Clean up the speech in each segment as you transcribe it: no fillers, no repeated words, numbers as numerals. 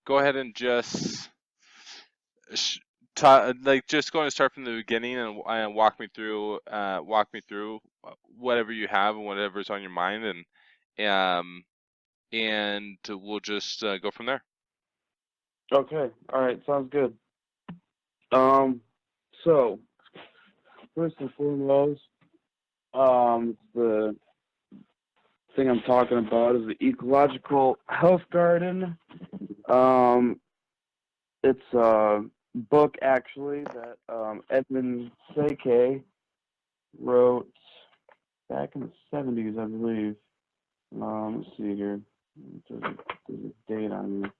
go ahead and just just going to start from the beginning and walk me through whatever you have and whatever's on your mind, and we'll just go from there. Okay. All right. Sounds good. So first and foremost, the thing I'm talking about is the Ecological Health Garden. It's a book actually that Edmund Szekely wrote back in the 70s, I believe. Let's see here. There's a date on here.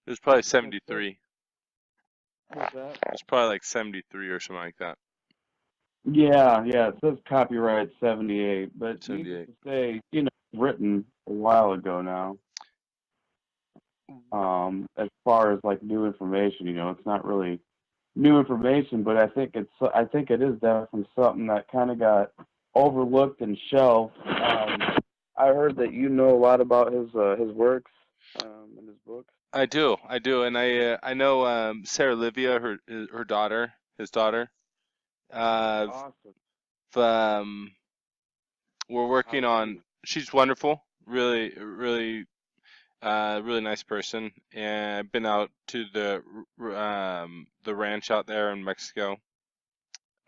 It was probably 73. What's that? It's probably like 73 or something like that. Yeah, it says copyright 78, but 78. needless to say, written a while ago now. As far as like new information, it's not really new information, but I think it is definitely something that kind of got overlooked and shelved. I heard that you know a lot about his works and his books. I do, and I know Sarah Livia, her daughter, his daughter. Awesome. We're working on. She's wonderful, really, really, really nice person, and I've been out to the ranch out there in Mexico.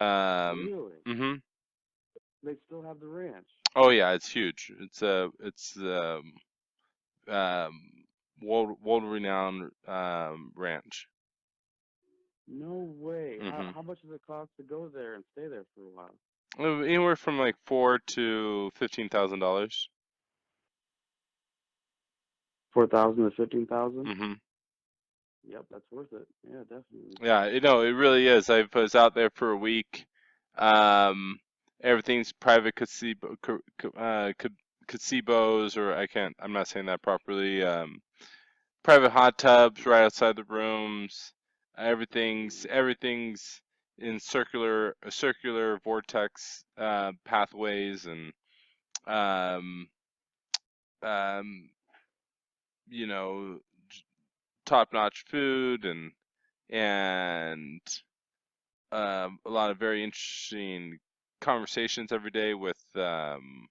Really? Mm-hmm. They still have the ranch. Oh yeah, it's huge. It's world renowned ranch. No way. Mm-hmm. How much does it cost to go there and stay there for a while? Anywhere from like $4,000 to $15,000. 4,000 to 15,000. Mm-hmm. Yep, that's worth it. Yeah, definitely. Yeah, it really is. I was out there for a week. Everything's private gazebos, or I'm not saying that properly. Private hot tubs right outside the rooms. Everything's in circular vortex pathways, and um, um, you know, top-notch food, and a lot of very interesting conversations every day with from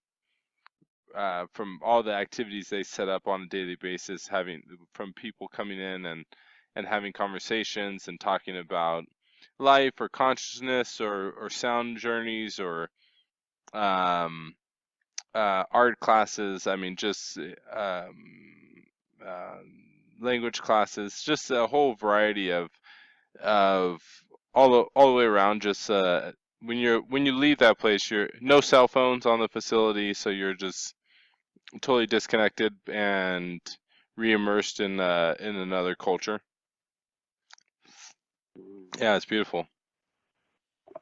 all the activities they set up on a daily basis, from people coming in and having conversations and talking about life or consciousness or sound journeys or art classes. I mean, just uh, language classes, just a whole variety of all the way around. Just when you leave that place, you're no cell phones on the facility, so you're just totally disconnected and re-immersed in another culture. Yeah, it's beautiful.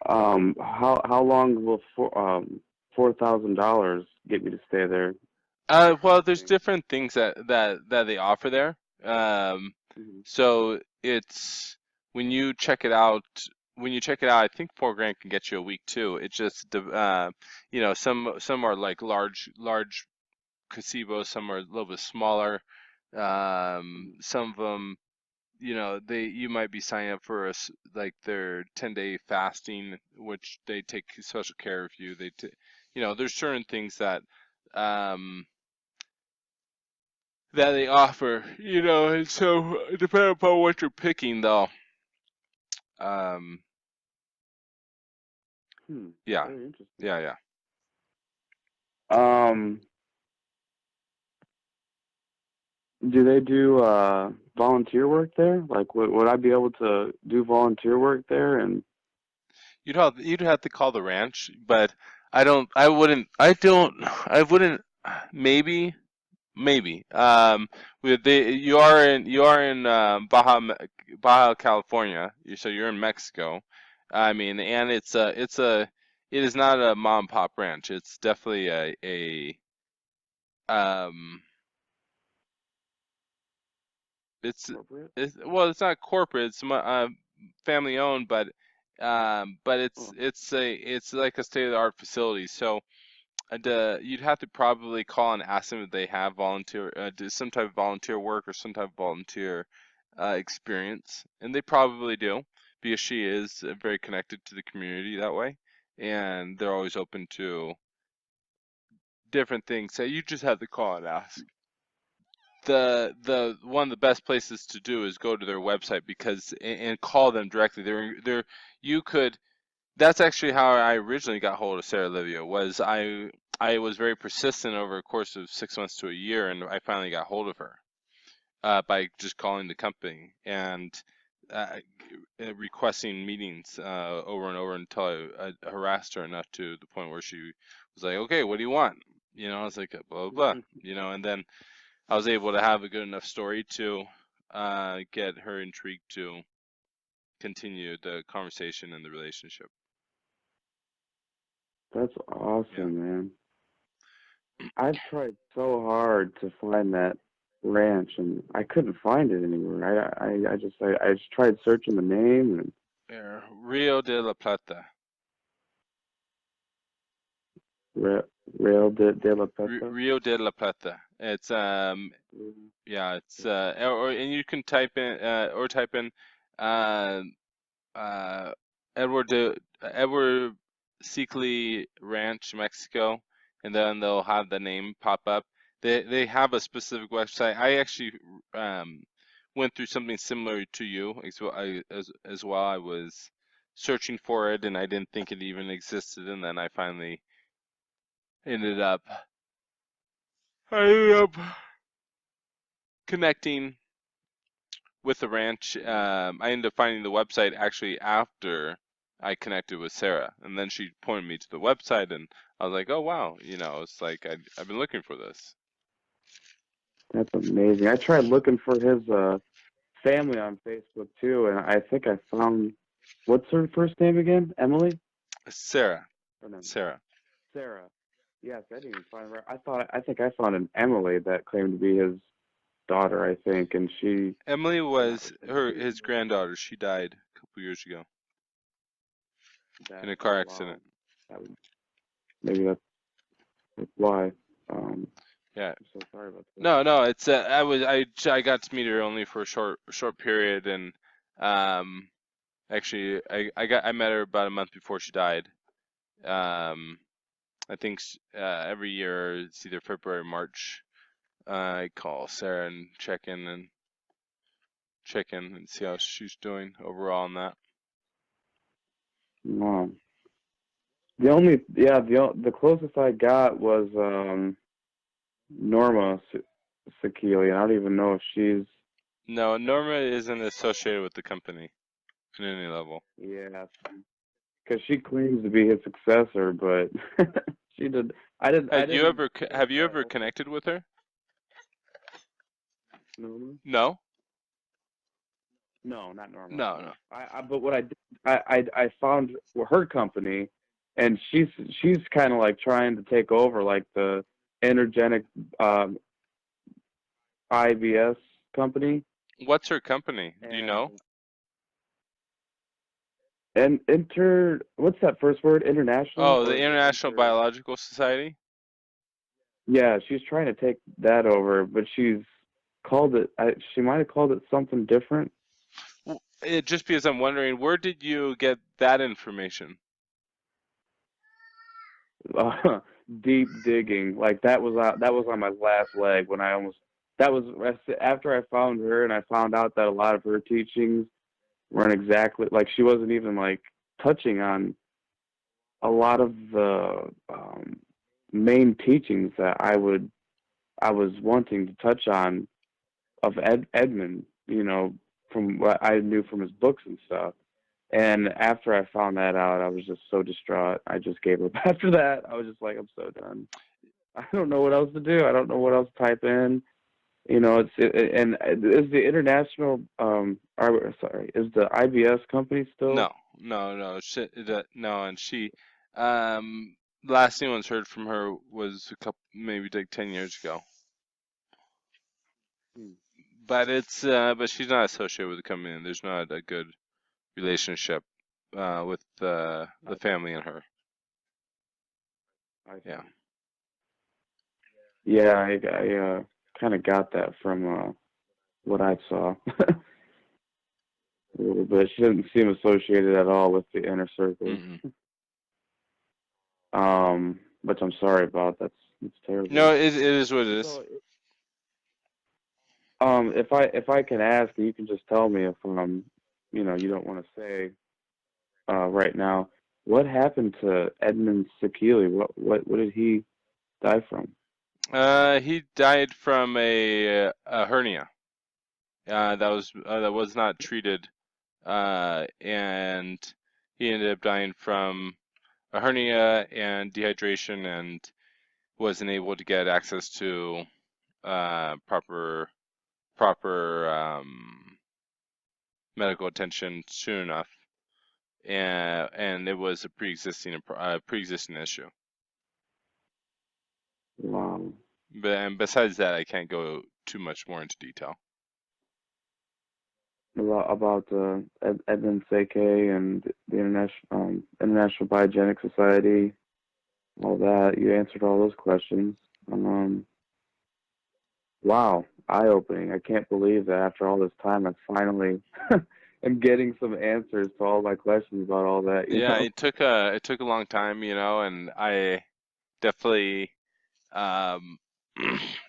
How long will $4,000 get me to stay there? Well, there's different things that they offer there. Mm-hmm. So it's when you check it out. When you check it out, I think $4,000 can get you a week too. It's just some are like large gazebos, some are a little bit smaller. Some of them, you might be signing up for like their 10-day fasting, which they take special care of you. There's certain things that that they offer, and so depending upon what you're picking, though. Yeah, Very interesting. yeah. Do they do volunteer work there? Like, would I be able to do volunteer work there? And You'd have to call the ranch, but I wouldn't. Maybe. You are in Baja California, so you're in Mexico. I mean, and it is not a mom and pop ranch. It's definitely um, corporate? it's not corporate. It's family owned, but Oh. it's like a state of the art facility. So you'd have to probably call and ask them if they have volunteer, do some type of volunteer work or some type of volunteer experience, and they probably do because she is very connected to the community that way, and they're always open to different things. So you just have to call and ask. The one of the best places to do is go to their website because and call them directly. They're you could That's actually how I originally got hold of Sarah Livia. Was I was very persistent over a course of 6 months to a year, and I finally got hold of her by just calling the company and uh, requesting meetings over and over until I harassed her enough to the point where she was like, "Okay, what do you want?" I was like, "Blah blah blah," and then I was able to have a good enough story to get her intrigued to continue the conversation and the relationship. That's Yeah. awesome, man. I've tried so hard to find that ranch, and I couldn't find it anywhere. I just tried searching the name and Rio de la Plata. Re- Real de la Peta. Rio de la Plata. It's Mhm. yeah, it's and you can type in uh uh Edward Szekely Ranch, Mexico, and then they'll have the name pop up. They have a specific website. I actually um went through something similar to you as well. I was searching for it and I didn't think it even existed, and then I finally ended up I ended up connecting with the ranch. I ended up finding the website actually after I connected with Sarah, and then she pointed me to the website, and I was like, "Oh wow, it's like I've been looking for this." That's amazing. I tried looking for his family on Facebook too, and I think I found what's her first name again? Emily? Sarah, Or no, Sarah. Sarah. Yes, I didn't even find her. I think I found an Emily that claimed to be his daughter, I think, and she Emily did not was respond to me his anymore. granddaughter. She died a couple years ago in a Oh car wow, accident. that was, maybe that's why. Um, Yeah. I'm so sorry about that. No, no, it's I got to meet her only for a short period, and um actually I met her about a month before she died. Um, I think every year it's either February or March. I call Sarah and check in and see how she's doing overall on that. Wow. The closest I got was Norma Szekely. I don't even know if she's No, Norma isn't associated with the company in any level. yeah, because she claims to be his successor, but she did. I didn't get Have you ever connected with her? Norma. No, No, not Norma. no, no. No. But what I did, I found her company, and she's kind of like trying to take over like the energetic um, IBS company, What's her company? Do you know? and what's that first word? International, Oh, the or is it International inter? Biological Society. Yeah, she's trying to take that over, but she's called it. She might have called it something different. Just because I'm wondering, where did you get that information? uh, Deep digging. Like that was on my last leg when I almost that was after I found her and I found out that a lot of her teachings weren't exactly like she wasn't even like touching on a lot of the main teachings that I was wanting to touch on of Edmund, from what I knew from his books and stuff. And after I found that out, I was just so distraught. I just gave up. After that, I was just like, I'm so done. I don't know what else to do. I don't know what else to type in. And is the international sorry, is the IBS company still? No, no, no. No, and she, last anyone's heard from her was a couple, maybe like 10 years ago. Hmm, But she's not associated with the company, and there's not a good relationship with the I family and her. I Yeah. see. Yeah, I kind of got that from what I saw a little bit. She doesn't seem associated at all with the inner circle. Mm-mm. Which I'm sorry about. That's No, terrible. it is what it is. So, if I can ask, you can just tell me if you don't want to say right now. What happened to Edmund Szekely? What did he die from? He died from a hernia. That was not treated, and he ended up dying from a hernia and dehydration, and wasn't able to get access to proper medical attention soon enough, and it was a pre-existing issue. Wow. But and besides that, I can't go too much more into detail. About Edmund Szekely and the International Biogenic Society, all that. You answered all those questions. Um, wow, eye-opening. I can't believe that after all this time, I finally am getting some answers to all my questions about all that. You Yeah, know. it took a long time, and I definitely um,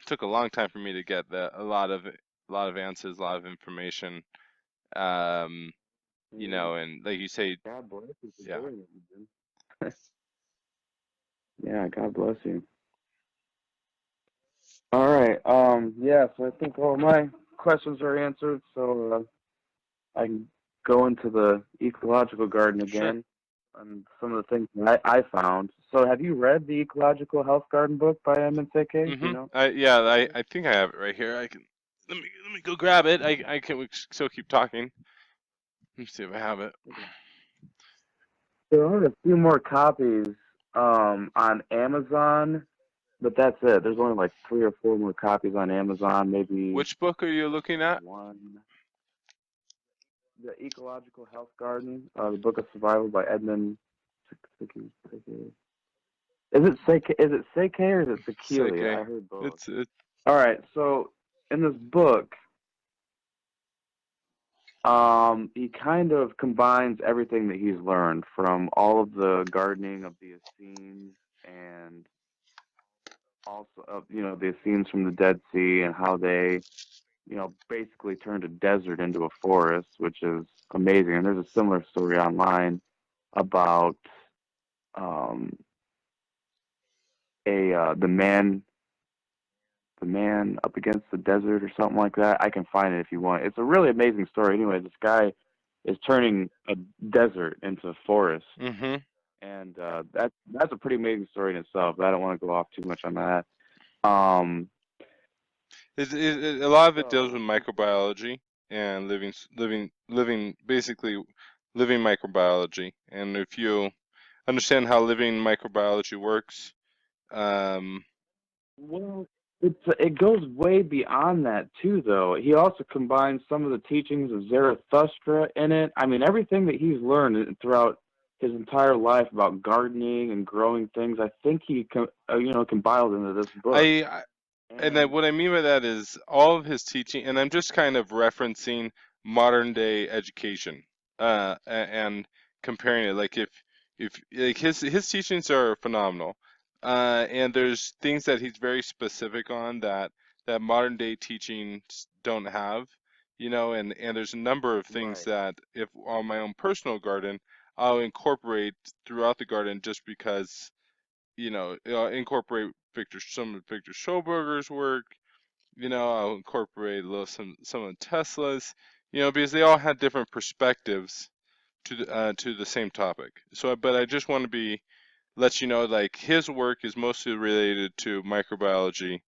took a long time for me to get a lot of answers, a lot of information. Um, Mhm. and like you say, God bless you for yeah, doing it, man. Yeah, God bless you. All right. Yeah. So I think all my questions are answered. So I can go into the ecological garden sure. again and some of the things that I found. So have you read the Ecological Health Garden book by Edmund Seke? Do you know? I think I have it right here. I can let me go grab it. I can we still keep talking. Let me see if I have it. Okay. There are a few more copies on Amazon, but that's it. There's only like 3 or 4 more copies on Amazon, maybe Which book are you looking at? one. The Ecological Health Garden, the Book of Survival by Edmund. Is it Seke or is it It's Sekeli? okay. I heard both. It's All right, so in this book, he kind of combines everything that he's learned from all of the gardening of the Essenes and also of the Essenes from the Dead Sea and how they basically turned a desert into a forest, which is amazing. And there's a similar story online about um, a the man up against the desert or something like that. I can find it if you want. It's a really amazing story. Anyway, this guy is turning a desert into a forest, mm-hmm. and that's a pretty amazing story in itself. But I don't want to go off too much on that. Um, A lot of it deals with so microbiology and basically living microbiology. And if you understand how living microbiology works, um, well, it goes way beyond that too, though. He also combines some of the teachings of Zarathustra in it. I mean, everything that he's learned throughout his entire life about gardening and growing things. I think he compiled into this book. I And what I mean by that is all of his teaching, and I'm just kind of referencing modern day education, and comparing it. Like if like his teachings are phenomenal, and there's things that he's very specific on that modern day teachings don't have, and there's a number of things right, that if on my own personal garden I'll incorporate throughout the garden just because incorporate some of Victor Schauberger's work. I'll incorporate a little some of Tesla's. Because they all had different perspectives to the same topic. So, but I just want to let you know, like his work is mostly related to microbiology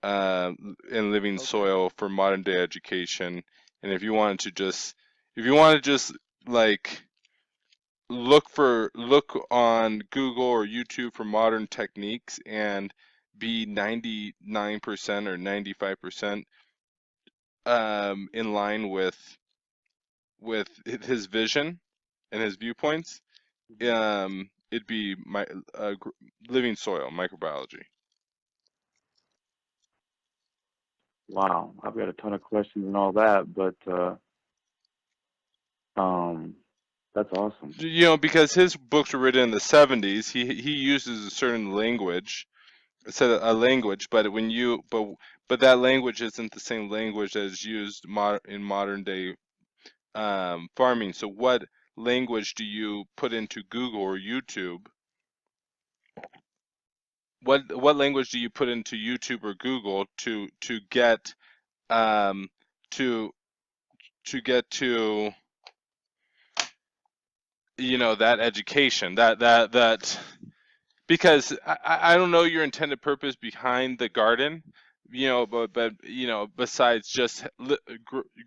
uh, and living okay, soil for modern day education. And if you want to just like look on Google or YouTube for modern techniques and be 99% or 95% in line with his vision and his viewpoints. It'd be living soil microbiology. Wow, I've got a ton of questions and all that, but um, that's awesome. You know, because his books were written in the 70s, he uses a certain language, a language, but but that language isn't the same language that is used in modern day farming. So what language do you put into Google or YouTube? What language do you put into YouTube or Google to get um, to get to, you know, that education, that because I don't know your intended purpose behind the garden, you know, but you know, besides just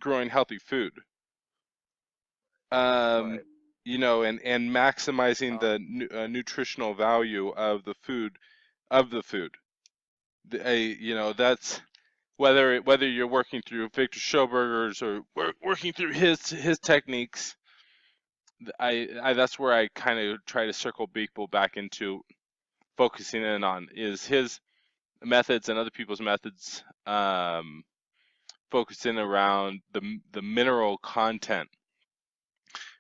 growing healthy food, um, Right. you know, and maximizing Um, the nutritional value of the food. You know, that's whether you're working through Victor Schoberger's or working through his techniques. I that's where I kind of try to circle people back into focusing in on is his methods and other people's methods, focusing around the mineral content,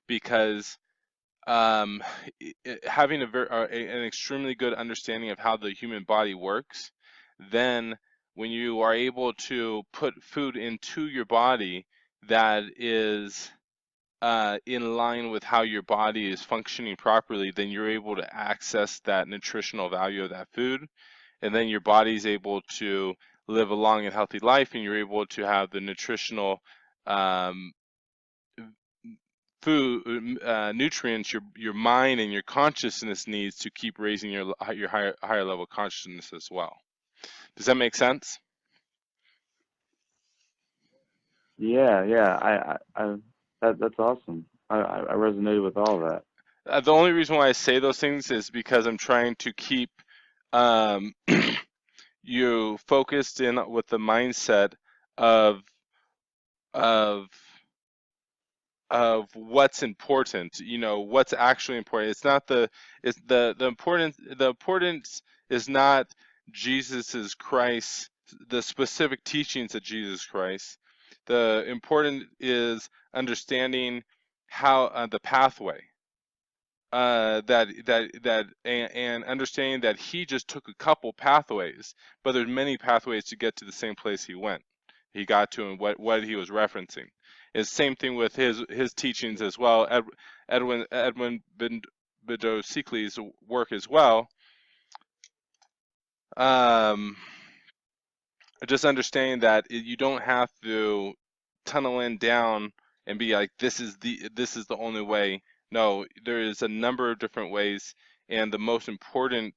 because um, having an extremely good understanding of how the human body works, then when you are able to put food into your body that is in line with how your body is functioning properly, then you're able to access that nutritional value of that food, and then your body's able to live a long and healthy life, and you're able to have the nutritional um, food nutrients your mind and your consciousness needs to keep raising your higher level consciousness as well. Does that make sense? yeah, yeah. That's awesome. I resonated with all that. The only reason why I say those things is because I'm trying to keep um, you focused in with the mindset of of what's important, you know, what's actually important. It's not it's the importance is not Jesus's Christ, the specific teachings of Jesus Christ. The important is understanding how the pathway, and understanding that he just took a couple pathways, but there's many pathways to get to the same place he got to, and what he was referencing. It's the same thing with his teachings as well. Edmund Bordeaux Szekely's work as well. Um, just understanding that you don't have to tunnel in down and be like, this is the only way. No, there is a number of different ways, and the most important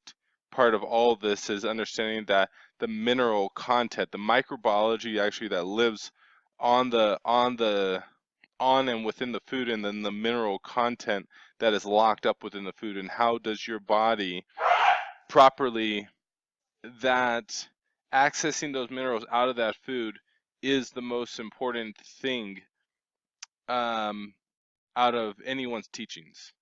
part of all of this is understanding that the mineral content, the microbiology actually that lives on and within the food, and then the mineral content that is locked up within the food, and how does your body properly, that accessing those minerals out of that food is the most important thing, um, out of anyone's teachings,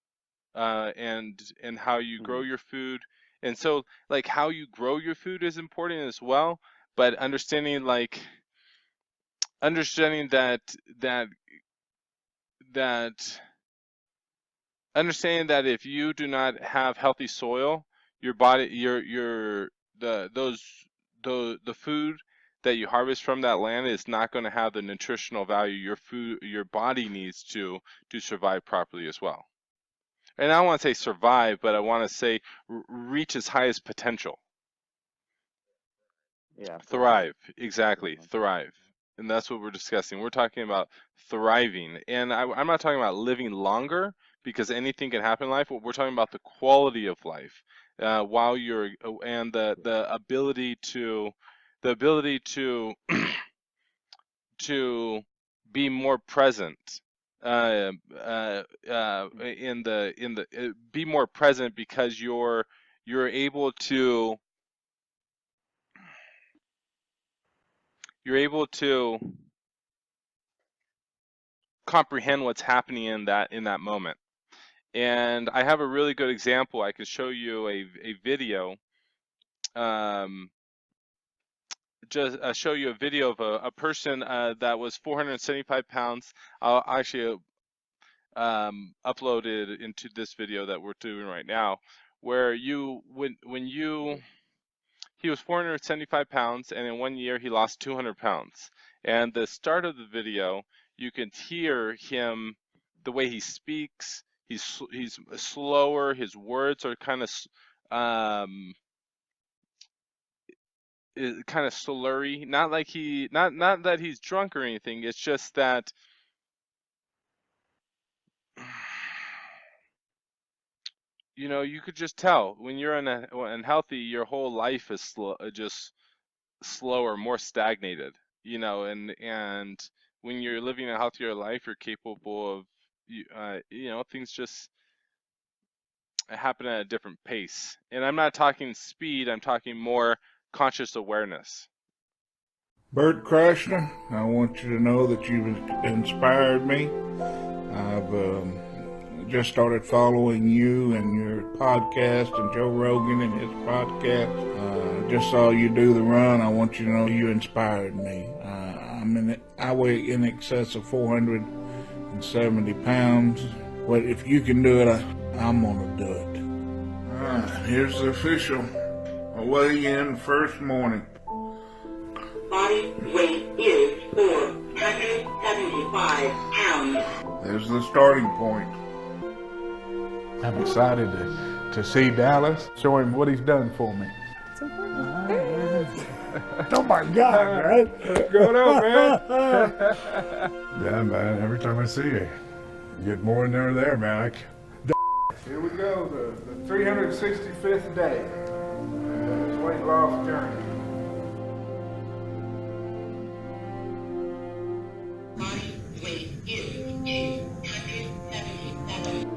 and how you grow Mhm. your food. And so, like, how you grow your food is important as well, but understanding that that understanding that if you do not have healthy soil, your body, your the food that you harvest from that land is not going to have the nutritional value your body needs to survive properly as well. And I don't want to say survive, but I want to say reach its highest potential. Yeah, thrive, Thrive, pretty exactly, much. thrive. And that's what we're discussing. We're talking about thriving. And I'm not talking about living longer, because anything can happen in life. We're talking about the quality of life, while you're, and the ability to, the ability to, to be more present, be more present, because you're able to, you're able to comprehend what's happening in that moment. And I have a really good example. I can show you a video, um, just show you a video of a person that was 475 pounds. I'll actually upload it into this video that we're doing right now, where he was 475 pounds, and in 1 year he lost 200 pounds. And the start of the video, you can hear him, the way he speaks. He's slower. His words are kind of slurry. Not like not that he's drunk or anything. It's just that you could just tell when you're unhealthy, your whole life is just slower, more stagnated. And when you're living a healthier life, you're capable of things just happen at a different pace. And I'm not talking speed, I'm talking more conscious awareness. Bert Krashner, I want you to know that you've inspired me. I've just started following you and your podcast and Joe Rogan and his podcast. Just saw you do the run. I want you to know you inspired me. I weigh in excess of 470 pounds. But if you can do it, I'm going to do it. All right, here's the official weigh-in first morning. Body weight is 475 pounds. There's the starting point. I'm excited to see Dallas, show him what he's done for me. Oh my God, man. What's going on, man? Yeah, man, every time I see you, you get more in there, man. Here we go, the 365th day of this weight loss journey. Body weight is 277.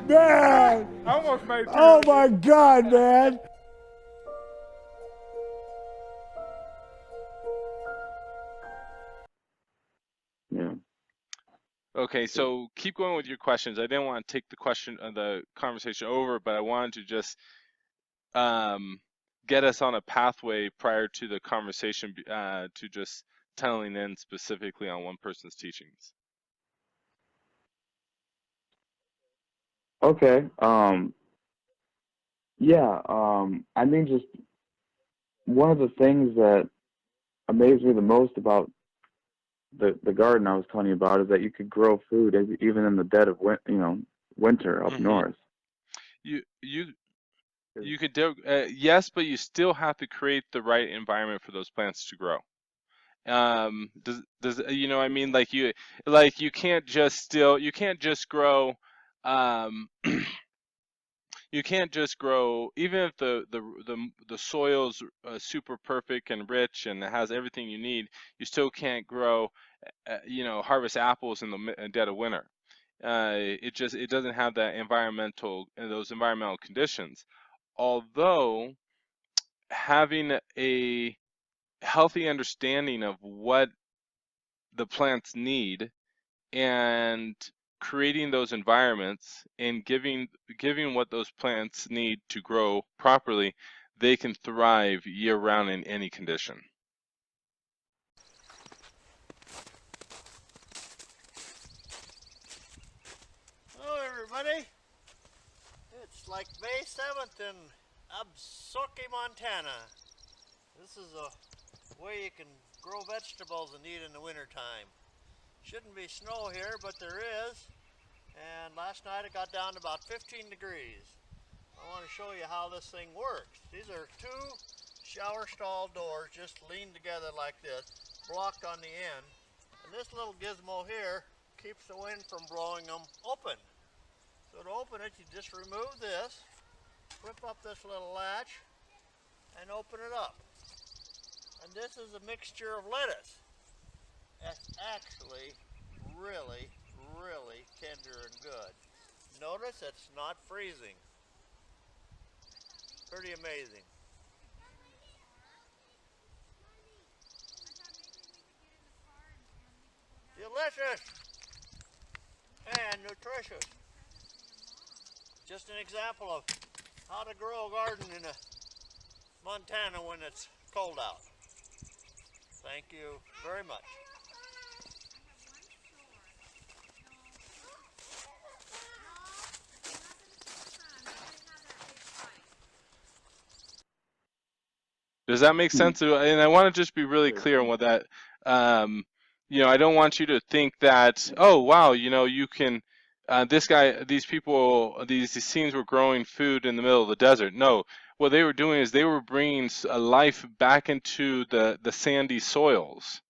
Man! I almost made Oh my God, man! Yeah. Okay, so keep going with your questions. I didn't want to take the conversation over, but I wanted to just get us on a pathway prior to the conversation to just tunneling in specifically on one person's teachings. Okay. Yeah. I mean, just one of the things that amazed me the most about the garden I was telling you about is that you could grow food even in the dead of winter up north. You could do yes, but you still have to create the right environment for those plants to grow. Does I mean, like you can't just grow you can't just grow, even if the soil's super perfect and rich and it has everything you need, you still can't grow harvest apples in the dead of winter. It doesn't have those environmental conditions. Although having a healthy understanding of what the plants need and creating those environments and giving what those plants need to grow properly, they can thrive year round in any condition. Hello everybody, it's like May 7th in Absoki, Montana. This is a way you can grow vegetables and eat in the wintertime. Shouldn't be snow here, but there is. And last night it got down to about 15 degrees. I want to show you how this thing works. These are two shower stall doors just leaned together like this, blocked on the end. And this little gizmo here keeps the wind from blowing them open. So to open it, you just remove this, flip up this little latch, and open it up. And this is a mixture of lettuce. That's actually really, really tender and good. Notice it's not freezing. Pretty amazing. Delicious and nutritious. Just an example of how to grow a garden in Montana when it's cold out. Thank you very much. Does that make sense? And I want to just be really clear on what that, I don't want you to think that, oh, wow, you can, these people, these Essenes were growing food in the middle of the desert. No, what they were doing is they were bringing a life back into the sandy soils.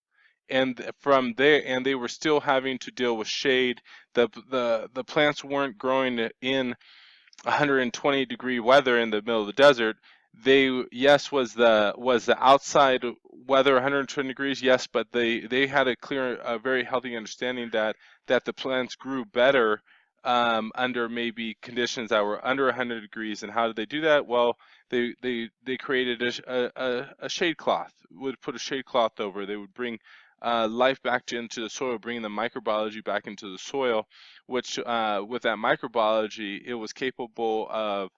And from there, and they were still having to deal with shade. The plants weren't growing in 120-degree weather in the middle of the desert. Yes, was the outside weather 120 degrees? Yes, but they had a very healthy understanding that the plants grew better under maybe conditions that were under 100 degrees. And how did they do that? Well, they created a shade cloth. Would put a shade cloth over. They would bring life back into the soil, bringing the microbiology back into the soil, which with that microbiology, it was capable of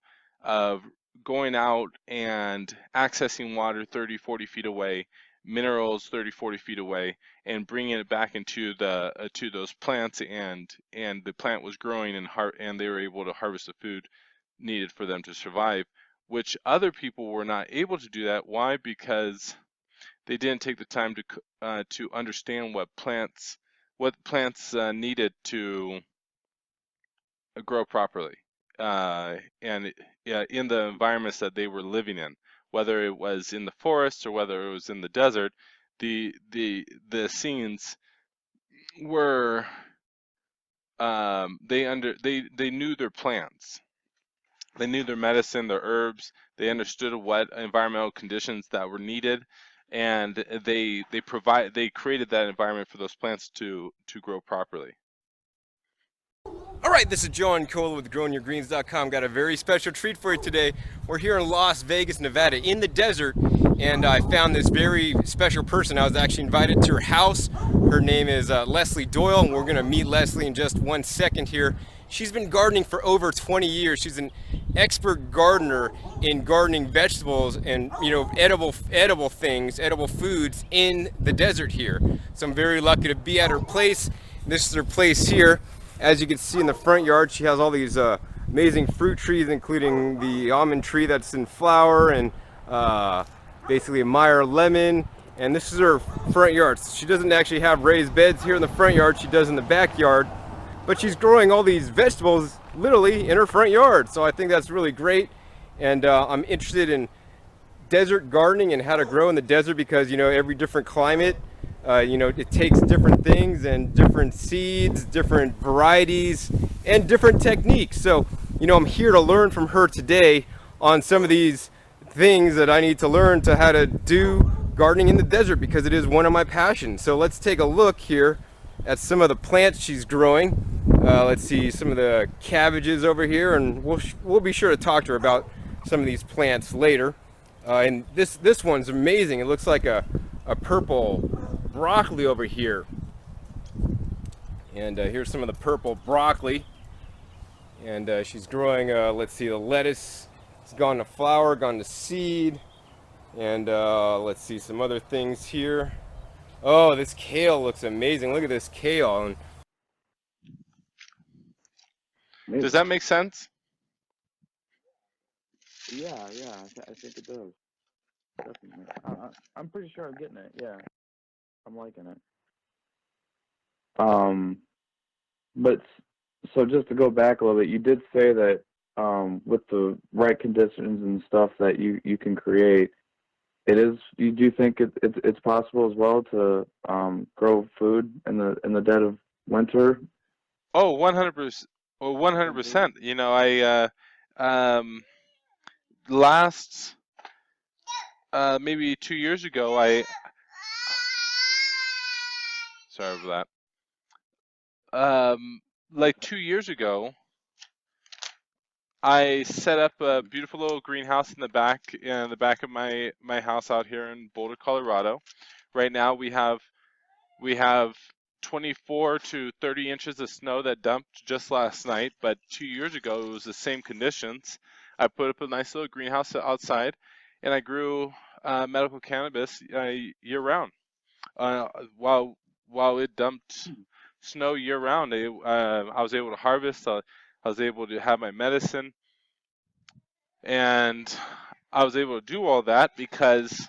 going out and accessing water 30, 40 feet away, minerals 30, 40 feet away, and bringing it back into to those plants, and the plant was growing, and they were able to harvest the food needed for them to survive, which other people were not able to do that. Why? Because they didn't take the time to understand what plants needed to grow properly, and in the environments that they were living in, whether it was in the forests or whether it was in the desert. The scenes were they knew their plants, they knew their medicine, their herbs. They understood what environmental conditions that were needed, and they created that environment for those plants to grow properly. All right, this is Joe Nicola with GrowingYourGreens.com. Got a very special treat for you today. We're here in Las Vegas, Nevada, in the desert, and I found this very special person. I was actually invited to her house. Her name is Leslie Doyle, and we're going to meet Leslie in just 1 second here. She's been gardening for over 20 years. She's an expert gardener in gardening vegetables and edible things, edible foods in the desert here. So I'm very lucky to be at her place. This is her place here. As you can see in the front yard, she has all these amazing fruit trees, including the almond tree that's in flower, and basically a Meyer lemon. And this is her front yard. So she doesn't actually have raised beds here in the front yard. She does in the backyard. But she's growing all these vegetables literally in her front yard. So I think that's really great. And I'm interested in desert gardening and how to grow in the desert because, every different climate, it takes different things and different seeds, different varieties, and different techniques. So, I'm here to learn from her today on some of these things that I need to learn to how to do gardening in the desert because it is one of my passions. So let's take a look here at some of the plants she's growing. Let's see some of the cabbages over here, and we'll be sure to talk to her about some of these plants later. And this one's amazing. It looks like a purple broccoli over here, and here's some of the purple broccoli, and she's growing let's see, the lettuce has gone to flower, gone to seed, and let's see some other things here. Oh, this kale looks amazing. Look at this kale. Does that make sense? Yeah, I think it does. Definitely. I'm pretty sure I'm getting it. Yeah, I'm liking it. But so just to go back a little bit, you did say that with the right conditions and stuff that you can create, it is. You do think it's possible as well to grow food in the dead of winter? Oh, 100%. Oh, 100%. Last maybe 2 years ago, sorry for that. Like 2 years ago, I set up a beautiful little greenhouse in the back of my house out here in Boulder, Colorado. Right now we have 24 to 30 inches of snow that dumped just last night, but 2 years ago it was the same conditions. I put up a nice little greenhouse outside, and I grew medical cannabis year round. Uh, while it dumped snow year round, I was able to harvest. I was able to have my medicine, and I was able to do all that because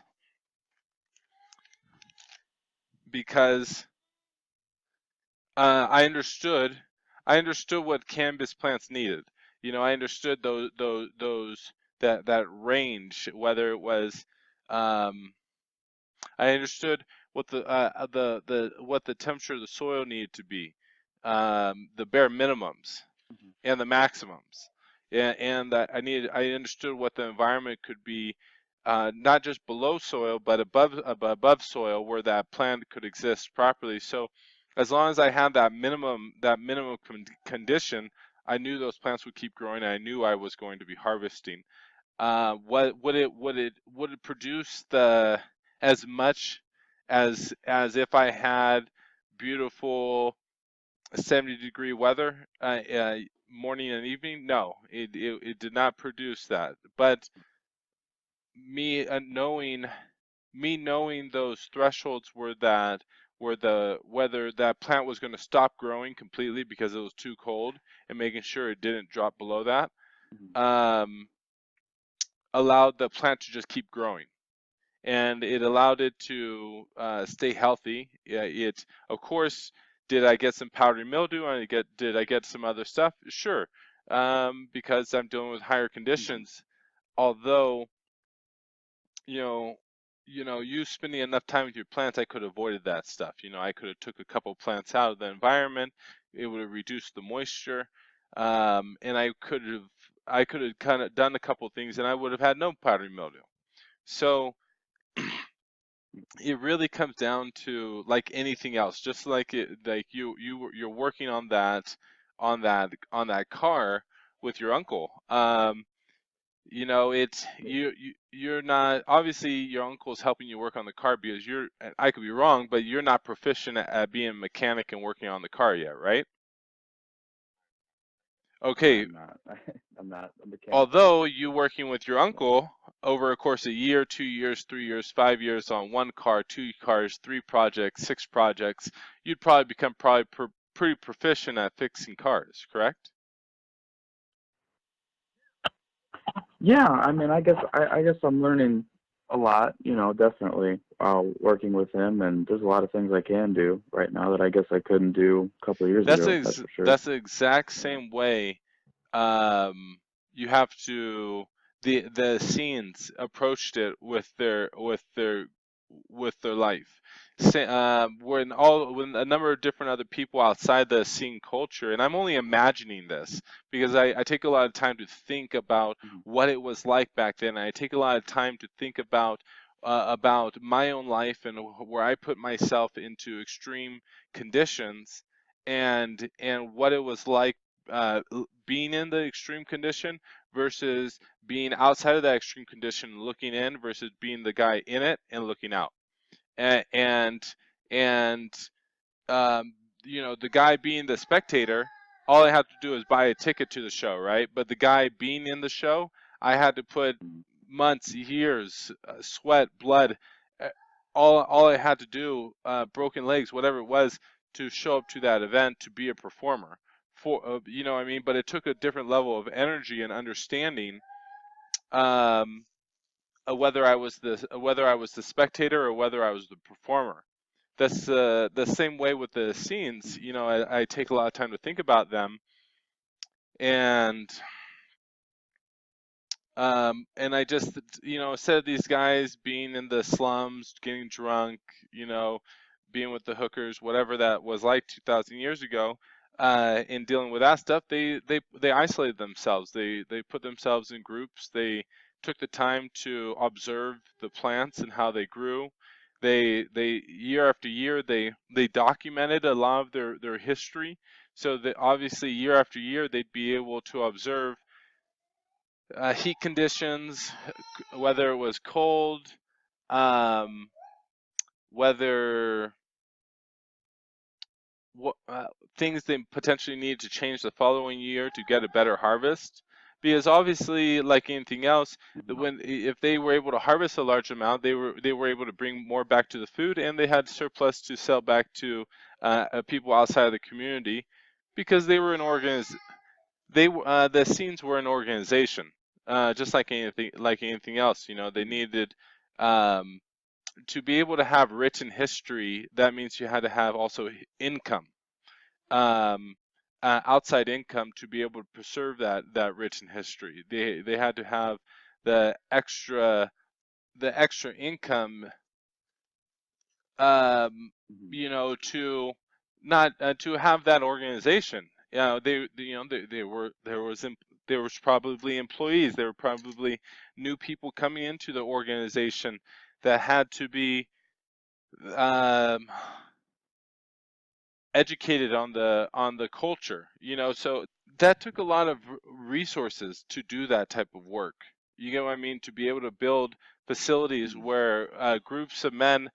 I understood what cannabis plants needed. I understood those that range, whether it was um, I understood what the what the temperature of the soil needed to be, the bare minimums and the maximums, and I understood what the environment could be, not just below soil but above soil where that plant could exist properly. So as long as I had that minimum condition, I knew those plants would keep growing, and I knew I was going to be harvesting. What would it produce the as much as if I had beautiful 70-degree weather, morning and evening? No, it did not produce that. But me knowing those thresholds whether that plant was going to stop growing completely because it was too cold, and making sure it didn't drop below that, um, allowed the plant to just keep growing, and it allowed it to stay healthy. Yeah, of course, did I get some powdery mildew? Did I get some other stuff? Sure, because I'm dealing with higher conditions. Although, you know, you spending enough time with your plants, I could have avoided that stuff. I could have took a couple plants out of the environment. It would have reduced the moisture, and I could have kind of done a couple things, and I would have had no powdery mildew. So it really comes down to like anything else, just like you're working on that car with your uncle. It's you're not, obviously your uncle's helping you work on the car because I could be wrong, but you're not proficient at being a mechanic and working on the car yet, right? Okay. I'm not. I'm not a mechanic yet. Although you working with your uncle over a course of a year, 2 years, 3 years, 5 years on one car, two cars, three projects, six projects, you'd probably become pretty proficient at fixing cars, correct? Yeah, I mean, I guess I'm learning a lot, definitely, working with him, and there's a lot of things I can do right now that I guess I couldn't do a couple of years ago, that's for sure. That's the exact same way. You have to the Essenes approached it with their life. When a number of different other people outside the Essene culture, and I'm only imagining this because I take a lot of time to think about what it was like back then. I take a lot of time to think about my own life and where I put myself into extreme conditions, and what it was like being in the extreme condition versus being outside of that extreme condition looking in versus being the guy in it and looking out. And and and um, the guy being the spectator, all I have to do is buy a ticket to the show, right? But the guy being in the show, I had to put months, years, sweat, blood, uh, all I had to do, broken legs, whatever it was, to show up to that event to be a performer. You know what I mean? But it took a different level of energy and understanding, um, whether I was the spectator or whether I was the performer. That's the same way with the scenes. I take a lot of time to think about them, and I just, instead of these guys being in the slums, getting drunk, being with the hookers, whatever that was like 2,000 years ago, in dealing with that stuff, they isolated themselves. They put themselves in groups. They took the time to observe the plants and how they grew. They year after year they documented a lot of their history, so that obviously year after year they'd be able to observe heat conditions, whether it was cold, um, whether what things they potentially needed to change the following year to get a better harvest. because obviously, like anything else, if they were able to harvest a large amount, they were able to bring more back to the food, and they had surplus to sell back to people outside of the community, because they were the Essenes were an organization, just like anything else. You know, they needed to be able to have written history. That means you had to have also income, um, outside income, to be able to preserve that written history. They had to have the extra income, you know, to not to have that organization. You know, there was probably employees. There were probably new people coming into the organization that had to be um, educated on the culture. You know, so that took a lot of resources to do that type of work. You get what I mean? To be able to build facilities where groups of men,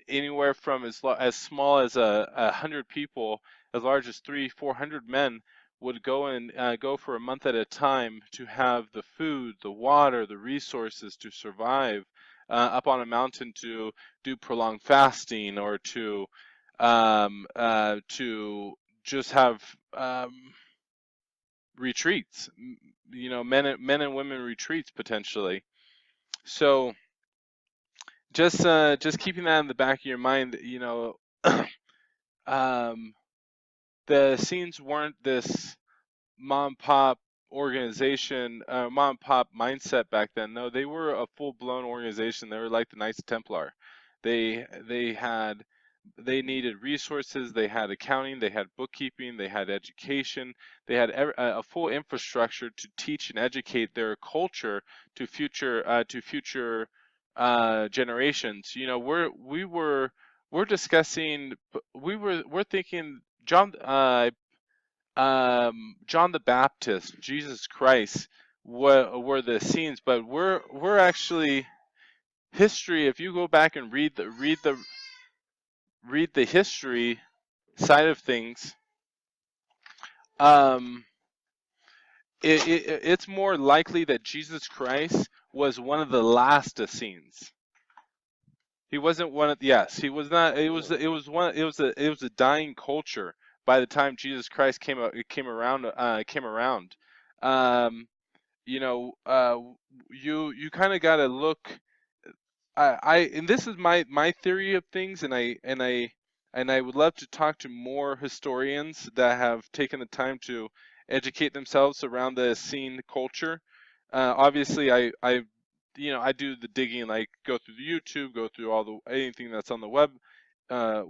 anywhere from as small as 100 people, as large as 300-400 men, would go and go for a month at a time to have the food, the water, the resources to survive up on a mountain, to do prolonged fasting, or to just have retreats. You know, men and women retreats potentially. So just keeping that in the back of your mind, you know, the scenes weren't this mom and pop organization, mom and pop mindset back then. No, they were a full blown organization. They were like the Knights Templar. They needed resources. They had accounting. They had bookkeeping. They had education. They had a full infrastructure to teach and educate their culture to future generations. You know, we're discussing. We're thinking John the Baptist, Jesus Christ, were the scenes, but we're actually history. If you go back and read the history side of things, um, it's more likely that Jesus Christ was one of the last Essenes. He wasn't one of, yes, he was not. It was a dying culture by the time Jesus Christ came around. Um, you know, you kind of got to look. And this is my theory of things, and I would love to talk to more historians that have taken the time to educate themselves around the Essene culture. Obviously, I do the digging, like go through the YouTube, go through anything that's on the web. I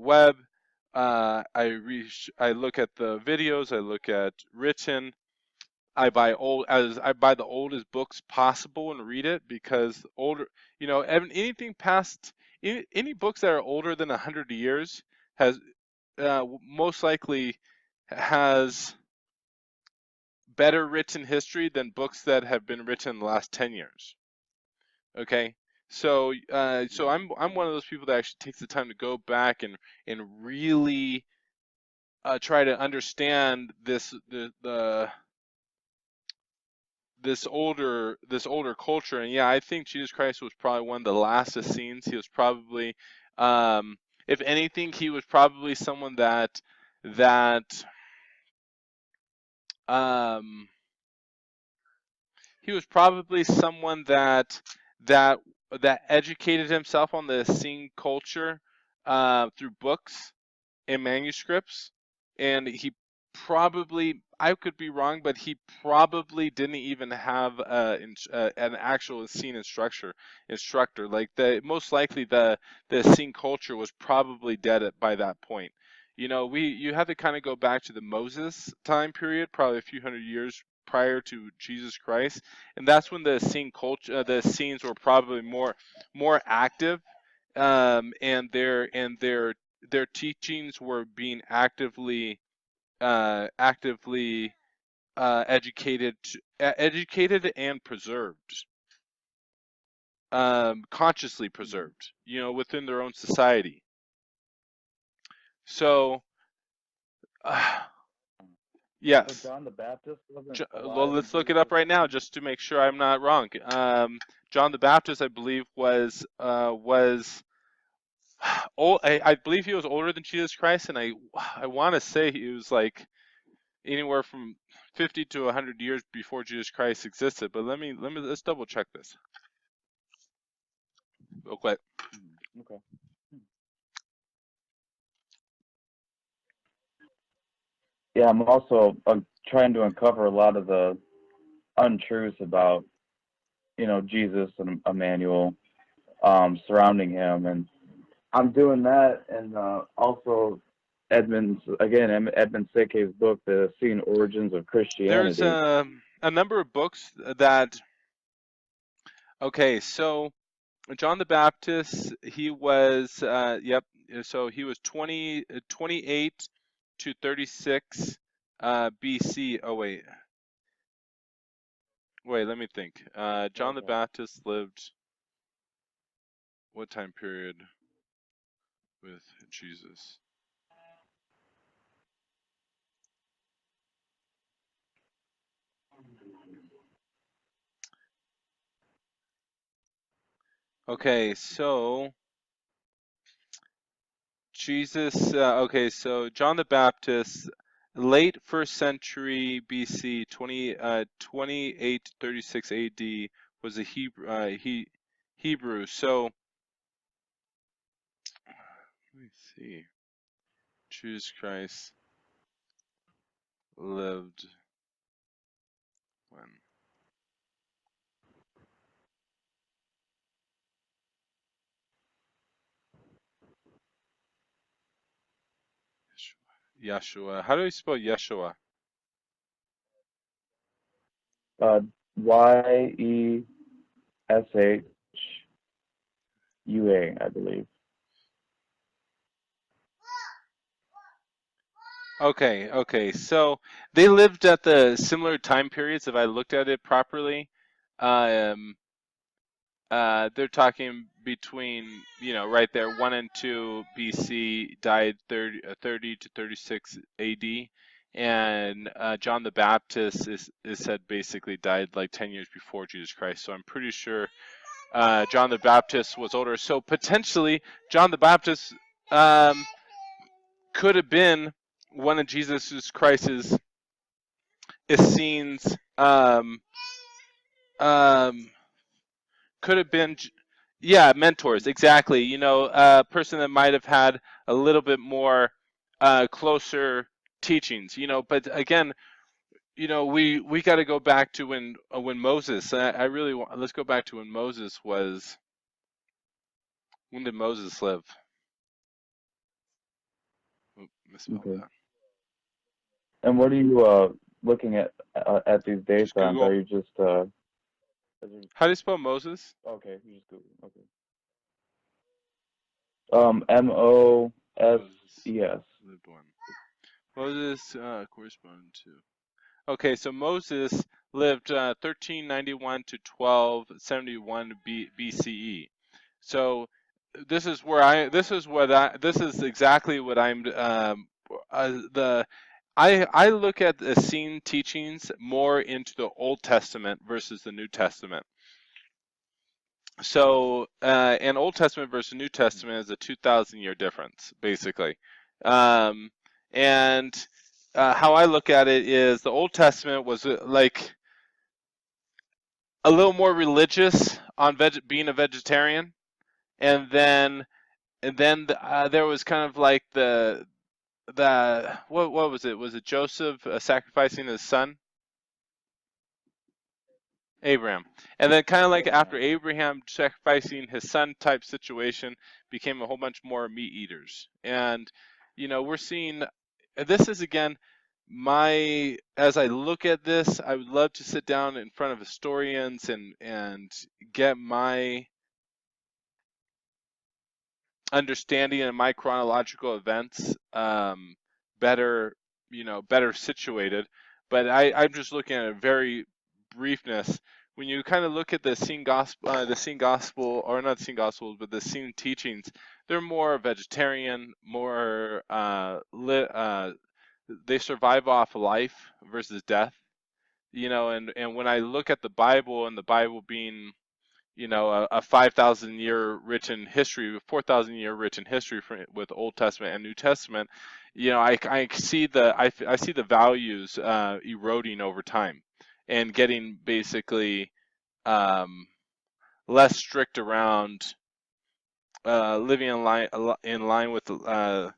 look at the videos, I look at written. I buy the oldest books possible and read it, because older, you know, anything past any books that are older than 100 years has most likely has better written history than books that have been written in the last 10 years. Okay, so I'm one of those people that actually takes the time to go back and really try to understand this older culture. And yeah, I think Jesus Christ was probably one of the last Essenes. He was probably, if anything, he was probably someone that um, he was probably someone that that educated himself on the Essene culture through books and manuscripts, and he probably, I could be wrong, but he probably didn't even have an actual scene instructor. Like, the most likely the scene culture was probably dead by that point. You know, you have to kind of go back to the Moses time period, probably a few hundred years prior to Jesus Christ, and that's when the scene culture, the scenes were probably more active, and their teachings were being actively educated and preserved, consciously preserved, you know, within their own society. So So Yes. John the Baptist wasn't Well, alive when let's look Jesus it up was right now born? just to make sure I'm not wrong. John the Baptist, I believe, was old. I believe he was older than Jesus Christ, and I want to say he was like anywhere from 50 to 100 years before Jesus Christ existed. But let's double check this real quick. Okay. Yeah, I'm also trying to uncover a lot of the untruths about, Jesus and Emmanuel surrounding him, and I'm doing that, and also Edmund Szekely's book, The Seen Origins of There's Christianity. a number of books that. Okay, so John the Baptist, he was, yep, so he was 28 to 36 BC. Oh, wait, let me think. John the Okay. Baptist lived what time period with Jesus? Okay, so okay, so John the Baptist, late first century BC, 28 to 36 AD, was a Hebrew. So let me see. Jesus Christ lived when? Yeshua. How do you spell Yeshua? Yeshua, I believe. Okay. So they lived at the similar time periods if I looked at it properly. Um, they're talking between, right there, 1 and 2 BC, died 30 to 36 AD. And John the Baptist is said basically died like 10 years before Jesus Christ. So I'm pretty sure John the Baptist was older. So potentially John the Baptist um, could have been one of Jesus Christ's Essenes. Um, could have been, yeah, mentors, exactly. A person that might have had a little bit more closer teachings. But again, we got to go back to when Moses. I really want. Let's go back to when Moses was. When did Moses live? Oop, misspelled Okay. that. And what are you looking at these dates Just on? Google. Are you just How do you spell Moses? okay? You just Google. Okay. Moses. Moses lived when? Moses corresponding to. Okay, so Moses lived 1391 to 1271 BCE. So this is exactly what I'm the I look at the Essene teachings more into the Old Testament versus the New Testament. So an Old Testament versus New Testament is a 2,000-year difference, basically. Um, and how I look at it is the Old Testament was like a little more religious on being a vegetarian, and then there was kind of like the what was it? Was it Joseph sacrificing his son? Abraham. And then kind of like after Abraham. Abraham sacrificing his son type situation became a whole bunch more meat eaters. And we're seeing this is again as I look at this, I would love to sit down in front of historians and get my understanding of my chronological events better, better situated. But I'm just looking at a very briefness. When you kind of look at the scene gospel, or not scene gospels, but the scene teachings, they're more vegetarian, more they survive off life versus death. And when I look at the Bible, and the Bible being, a 5,000-year written history, 4,000-year written history with Old Testament and New Testament, I see the values eroding over time, and getting basically less strict around living in line with the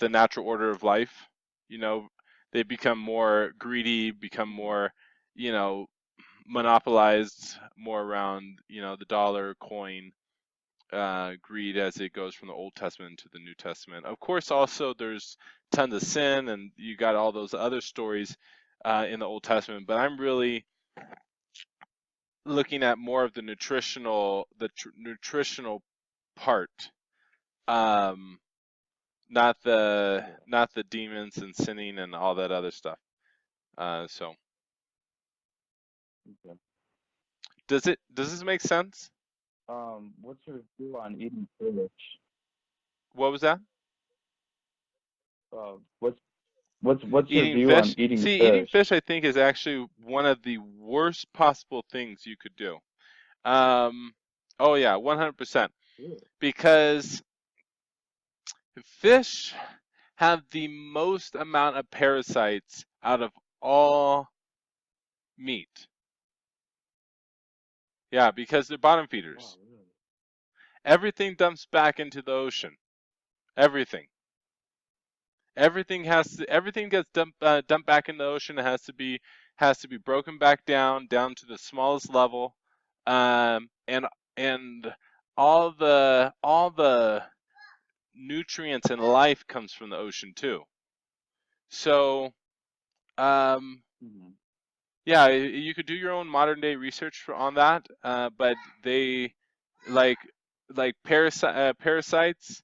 natural order of life. They become more greedy, become more, monopolized more around, the dollar coin, greed, as it goes from the Old Testament to the New Testament. Of course, also there's tons of sin, and you got all those other stories in the Old Testament. But I'm really looking at more of the nutritional part, um, not the demons and sinning and all that other stuff. So Okay. does this make sense? What's your view on eating fish? What was that? What's your Eating view on fish? eating See, eating fish? fish, I think, is actually one of the worst possible things you could do. Oh yeah, 100%. Really? Because fish have the most amount of parasites out of all meat. Yeah, because they're bottom Wow, feeders. really? Everything dumps back into the ocean. Everything. Everything gets dumped back in the ocean. It has to be broken back down to the smallest level, and all the nutrients and life comes from the ocean too. So, um, Mm-hmm. yeah, you could do your own modern day research on that, but they like parasites.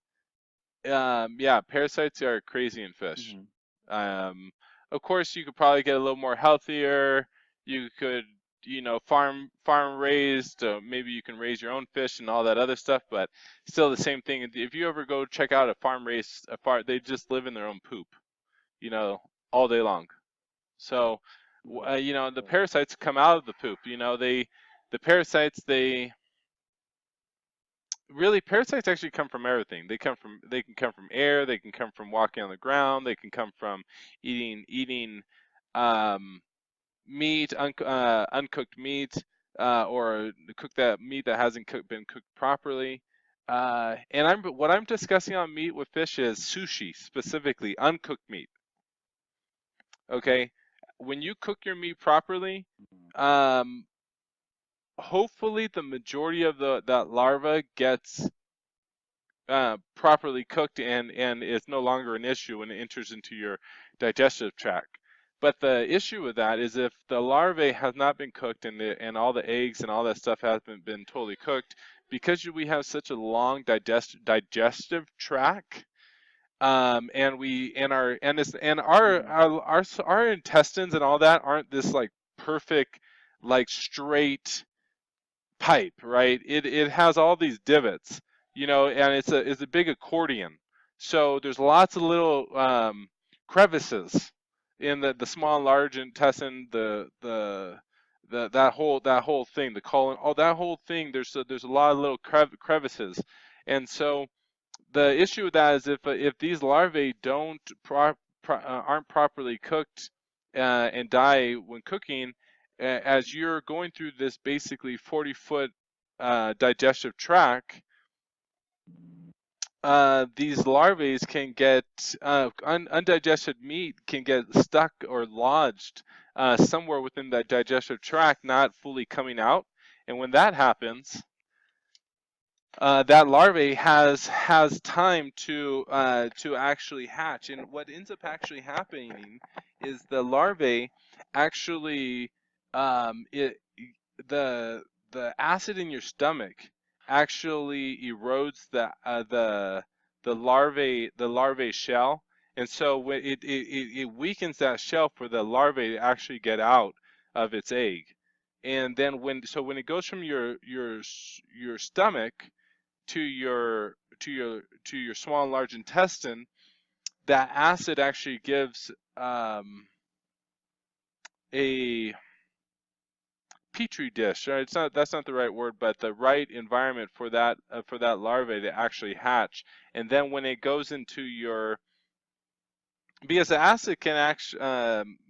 Yeah, parasites are crazy in fish. Mm-hmm. Um, of course, you could probably get a little more healthier. You could, farm raised. Maybe you can raise your own fish and all that other stuff, but still the same thing. If you ever go check out they just live in their own poop, all day long. So, Yeah. the Yeah. parasites come out of the poop. The parasites, parasites actually come from everything. They can come from air, they can come from walking on the ground, they can come from eating um, uncooked meat, or cook that meat that hasn't been cooked properly. And what I'm discussing on meat with fish is sushi, specifically uncooked meat. Okay, when you cook your meat properly, Mm-hmm. um, hopefully the majority of that larva gets properly cooked, and is no longer an issue when it enters into your digestive tract. But the issue with that is if the larvae has not been cooked, and all the eggs and all that stuff hasn't been totally cooked, because we have such a long digestive tract, and we and our and it's, and Mm-hmm. our intestines and all that aren't this like perfect, like straight pipe, right? It has all these divots, and it's a big accordion. So there's lots of little crevices in the small and large intestine, that whole thing, the colon, that whole thing. There's a lot of little crevices, and so the issue with that is if these larvae aren't properly cooked, and die when cooking, as you're going through this basically 40-foot digestive tract, these larvae can get undigested meat can get stuck or lodged somewhere within that digestive tract, not fully coming out. And when that happens, that larvae has time to actually hatch. And what ends up actually happening is the larvae actually, it the acid in your stomach actually erodes the larvae shell, and so when it weakens that shell for the larvae to actually get out of its egg. And then when it goes from your stomach to your small and large intestine, that acid actually gives a petri dish, right? That's not the right word, but the right environment for that larvae to actually hatch. And then when it goes into your, because the acid can actually,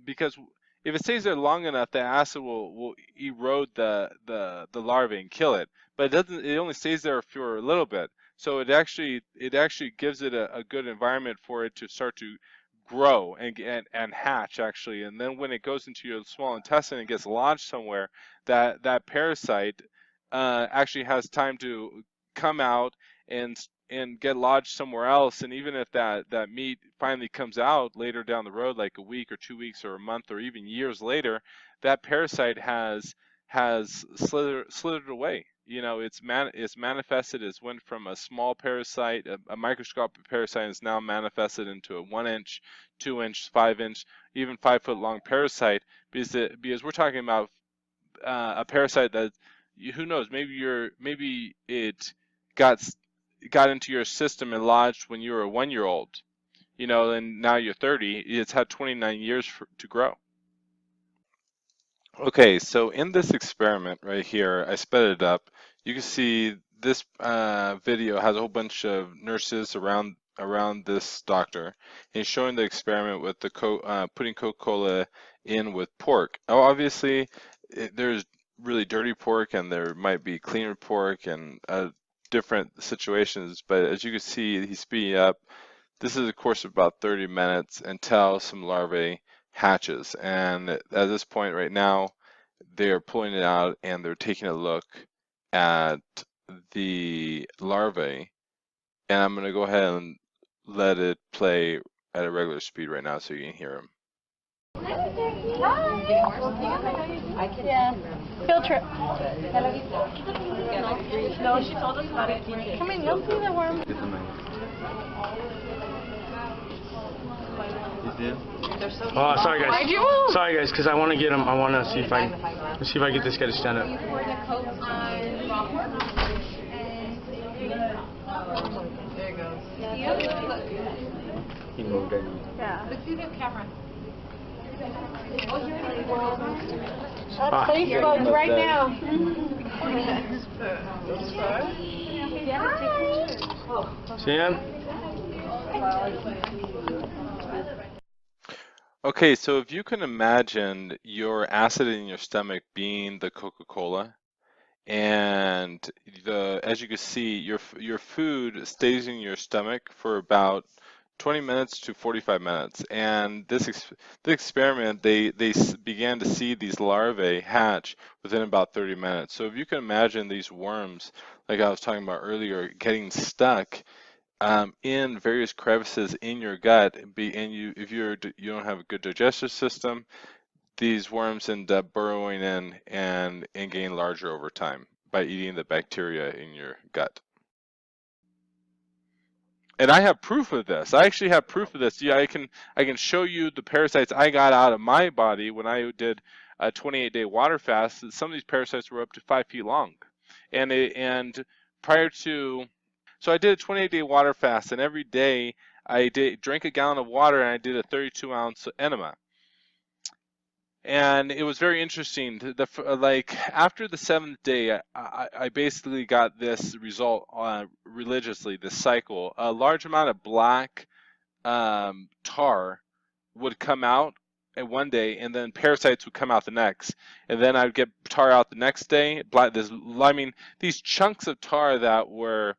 because if it stays there long enough, the acid will erode the larvae and kill it. But it doesn't. It only stays there for a little bit. So it actually gives it a good environment for it to start to grow and hatch actually. And then when it goes into your small intestine and gets lodged somewhere, that parasite actually has time to come out and get lodged somewhere else. And even if that meat finally comes out later down the road, like a week or 2 weeks or a month or even years later, that parasite has slithered away. You know, it's manifested as went from a small parasite, a microscopic parasite, is now manifested into a 1 inch, 2 inch, 5 inch, even 5 foot long parasite, because we're talking about a parasite that, who knows, maybe it got into your system and lodged when you were a 1-year-old, you know, and now you're 30. It's had 29 years to grow. Okay, so in this experiment right here, I sped it up. You can see this video has a whole bunch of nurses around this doctor, and he's showing the experiment with the putting Coca-Cola in with pork. Now, obviously, there's really dirty pork, and there might be cleaner pork, and different situations. But as you can see, he's speeding up. This is a course of about 30 minutes until some larvae hatches. And at this point right now, they're pulling it out and they're taking a look at the larvae. And I'm going to go ahead and let it play at a regular speed right now so you can hear them. Yeah. Field trip. No, she told us about it. Come in, you'll see the worm. Oh, sorry guys. Sorry guys, because I want to get him. I want to see if I get this guy to stand up. There it goes. He moved in. Yeah. Let's see the camera. Facebook right now. See him? Okay, so if you can imagine your acid in your stomach being the Coca-Cola, and as you can see, your food stays in your stomach for about 20 minutes to 45 minutes. And the experiment, they began to see these larvae hatch within about 30 minutes. So if you can imagine these worms, like I was talking about earlier, getting stuck in various crevices in your gut, and if you don't have a good digestive system, these worms end up burrowing in and getting larger over time by eating the bacteria in your gut. And I have proof of this. I actually have proof of this. Yeah, I can show you the parasites I got out of my body when I did a 28-day water fast. Some of these parasites were up to 5 feet long, and prior to, so I did a 28-day water fast, and every day I drank a gallon of water, and I did a 32-ounce enema. And it was very interesting. Like after the 7th day, I basically got this result religiously, this cycle. A large amount of black tar would come out at one day, and then parasites would come out the next. And then I'd get tar out the next day. These chunks of tar that were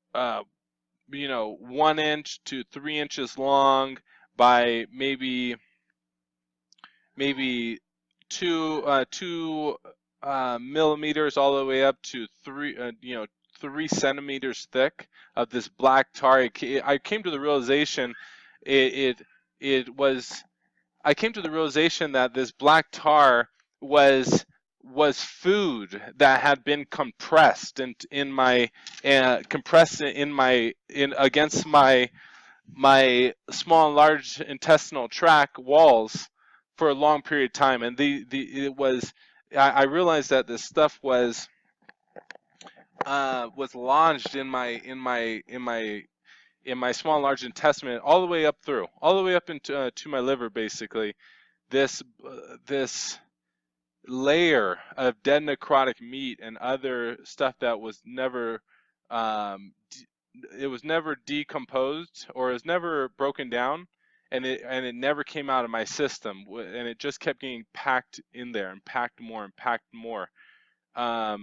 1 inch to 3 inches long by maybe 2 millimeters all the way up to 3 centimeters thick of this black tar. I came to the realization that this black tar was food that had been compressed against my small and large intestinal tract walls for a long period of time. And I realized that this stuff was lodged in my in my small and large intestine, all the way up through, all the way up into to my liver, basically. This layer of dead necrotic meat and other stuff that was never it was never decomposed, or it was never broken down, and it never came out of my system, and it just kept getting packed in there and packed more and packed more. So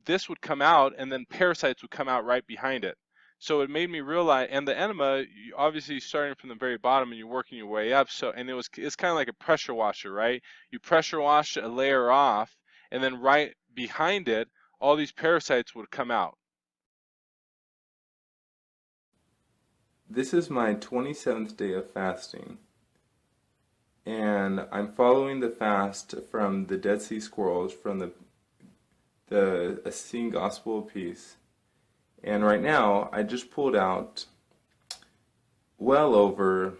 this would come out, and then parasites would come out right behind it. So it made me realize, and the enema, obviously starting from the very bottom and you're working your way up. So, and it's kind of like a pressure washer, right? You pressure wash a layer off, and then right behind it, all these parasites would come out. This is my 27th day of fasting, and I'm following the fast from the Dead Sea Scrolls, from the Essene Gospel of Peace. And right now, I just pulled out well over,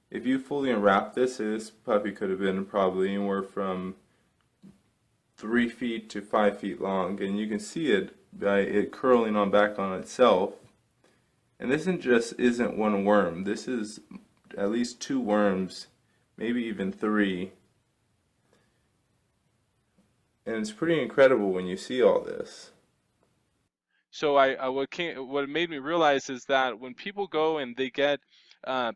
if you fully unwrap this puppy could have been probably anywhere from 3 feet to 5 feet long, and you can see it by it curling on back on itself. And this isn't one worm. This is at least 2 worms, maybe even 3. And it's pretty incredible when you see all this. So what made me realize is that when people go and they get like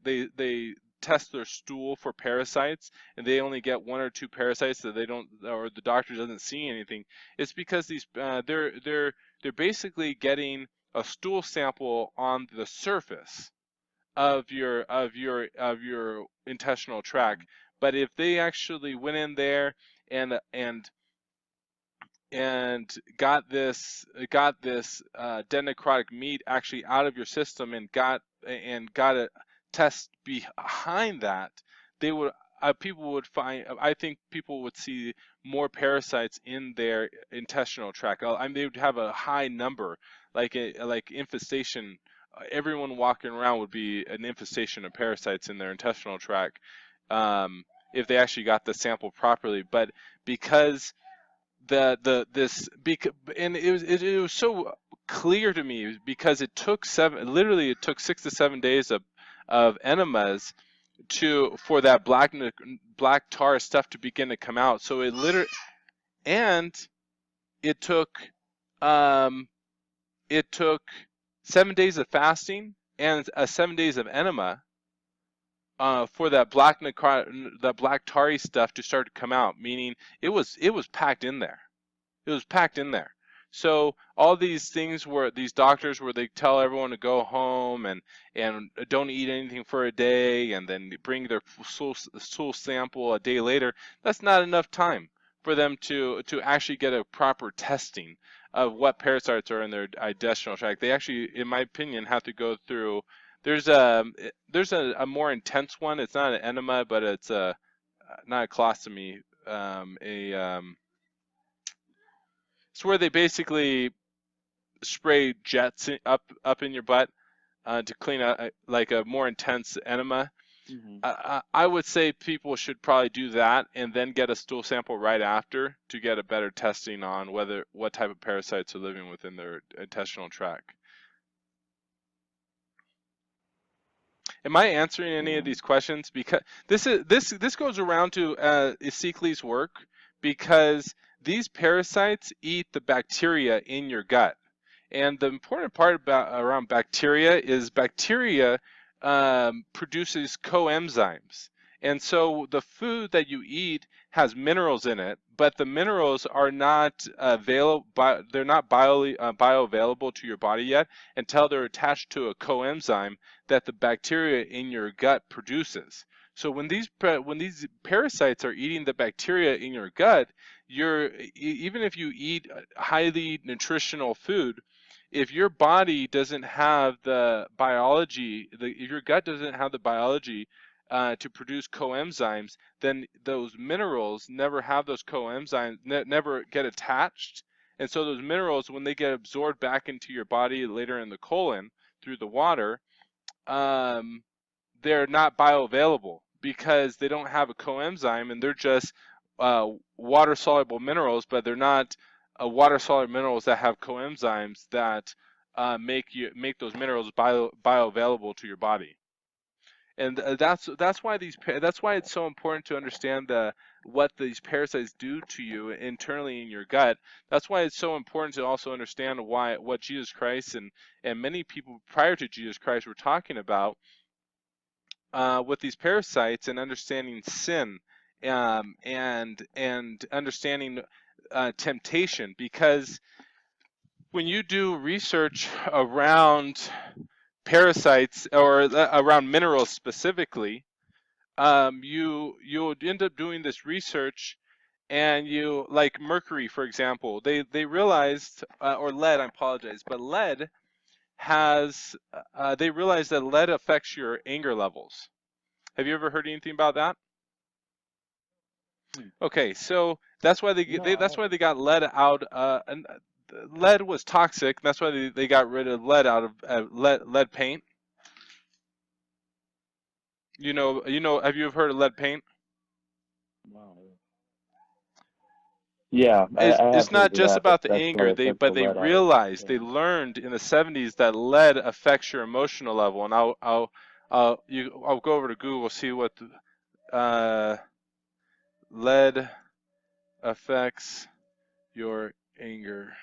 they test their stool for parasites, and they only get 1 or 2 parasites that they don't, or the doctor doesn't see anything, it's because these they're basically getting a stool sample on the surface of your intestinal tract. But if they actually went in there and got this dead necrotic meat actually out of your system, and got a test behind that, they would people would find, I think people would see more parasites in their intestinal tract. I mean, they would have a high number, like infestation. Everyone walking around would be an infestation of parasites in their intestinal tract, if they actually got the sample properly. But because and it was so clear to me, because it took 6 to 7 days of enemas for that black tar stuff to begin to come out. So it took 7 days of fasting and 7 days of enema for that black tarry stuff to start to come out, meaning it was packed in there. It was packed in there. So all these things these doctors where they tell everyone to go home and don't eat anything for a day, and then bring their stool sample a day later, that's not enough time for them to actually get a proper testing of what parasites are in their intestinal tract. They actually, in my opinion, have to go through. There's a more intense one. It's not an enema, but it's not a colostomy. It's where they basically spray jets up in your butt to clean out, like a more intense enema. Mm-hmm. I would say people should probably do that and then get a stool sample right after to get a better testing on what type of parasites are living within their intestinal tract. Am I answering any of these questions? Because this goes around to Szekely's work, because these parasites eat the bacteria in your gut. And the important part around bacteria is bacteria produces coenzymes. And so the food that you eat has minerals in it, but the minerals are not available. They're not bioavailable to your body yet until they're attached to a coenzyme that the bacteria in your gut produces. So when these parasites are eating the bacteria in your gut, even if you eat highly nutritional food, if your body doesn't have the biology, if your gut doesn't have the biology to produce coenzymes, then those minerals never have those coenzymes, never get attached. And so those minerals, when they get absorbed back into your body later in the colon through the water, they're not bioavailable because they don't have a coenzyme, and they're just water-soluble minerals, but they're not water-soluble minerals that have coenzymes that make those minerals bioavailable to your body. And that's why it's so important to understand what these parasites do to you internally in your gut. That's why it's so important to also understand what Jesus Christ and many people prior to Jesus Christ were talking about with these parasites, and understanding sin, and understanding temptation. Because when you do research around parasites, or around minerals specifically, you'll end up doing this research, and you, like mercury, for example, they realized, or lead, I apologize, but lead has they realized that lead affects your anger levels. Have you ever heard anything about that? Okay, so that's why that's why they got lead out. And lead was toxic. That's why they got rid of lead out of lead paint. Have you ever heard of lead paint? Yeah, I have It's heard not of just that. about the That's what anger. I took the They lead out of. realized, they Yeah. learned in the 70s that lead affects your emotional level. And I'll go over to Google, see what lead affects your anger.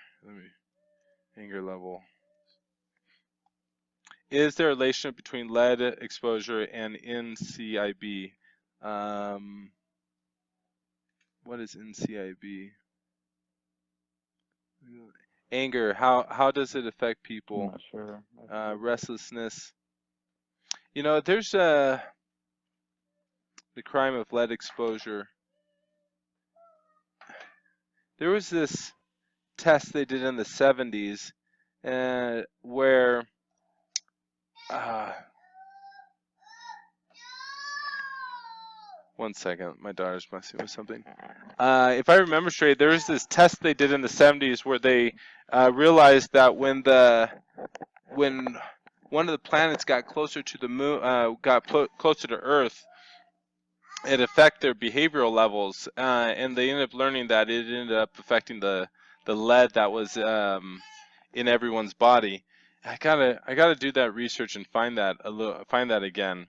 Anger level. Is there a relationship between lead exposure and NCIB? What is NCIB? Anger. How does it affect I'm people? not sure. Restlessness. There's the crime of lead exposure. There was this test they did in the 70s, where one second, my daughter's messing with something. If I remember straight, there was this test they did in the 70s where they realized that when one of the planets got closer to the moon, closer to Earth, it affected their behavioral levels, and they ended up learning that it ended up affecting the lead that was in everyone's body. I gotta do that research and find that again.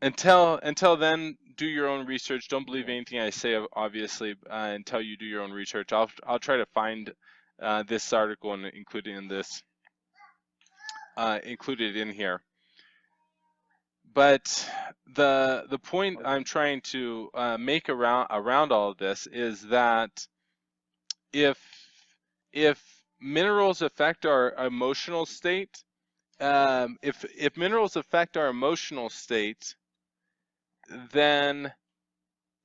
Until then, do your own research. Don't believe anything I say, obviously, until you do your own research. I'll try to find this article and include it in this, included in here. But the point I'm trying to make around all of this is that if minerals affect our emotional state, if minerals affect our emotional state, then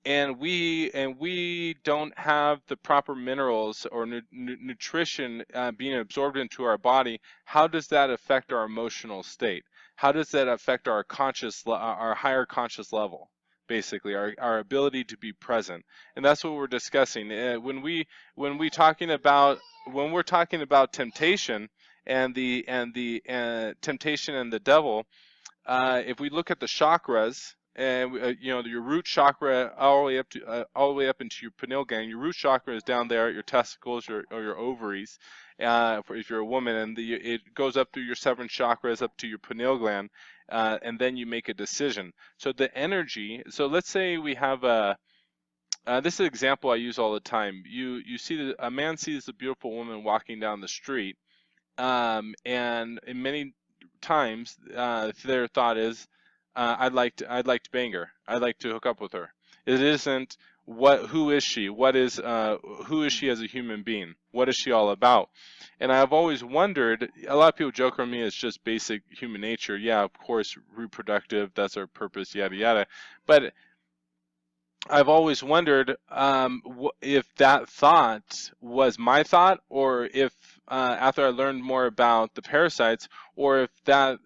and we don't have the proper minerals or nutrition being absorbed into our body, how does that affect our emotional state? How does that affect our our higher conscious level, basically our ability to be present? And that's what we're discussing when we're talking about temptation and the temptation and the devil. If we look at the chakras, and your root chakra all the way up into your pineal gland. Your root chakra is down there at your testicles or your ovaries, if you're a woman, and it goes up through your 7 chakras up to your pineal gland, and then you make a decision. So the energy. So let's say we have this is an example I use all the time. You see a man sees a beautiful woman walking down the street, and in many times their thought is, I'd like to bang her. I'd like to hook up with her. It isn't who is she? Who is she as a human being? What is she all about? And I've always wondered, a lot of people joke on me, it's just basic human nature. Yeah, of course, reproductive, that's our purpose, yada yada. But I've always wondered if that thought was my thought, or if after I learned more about the parasites, or if that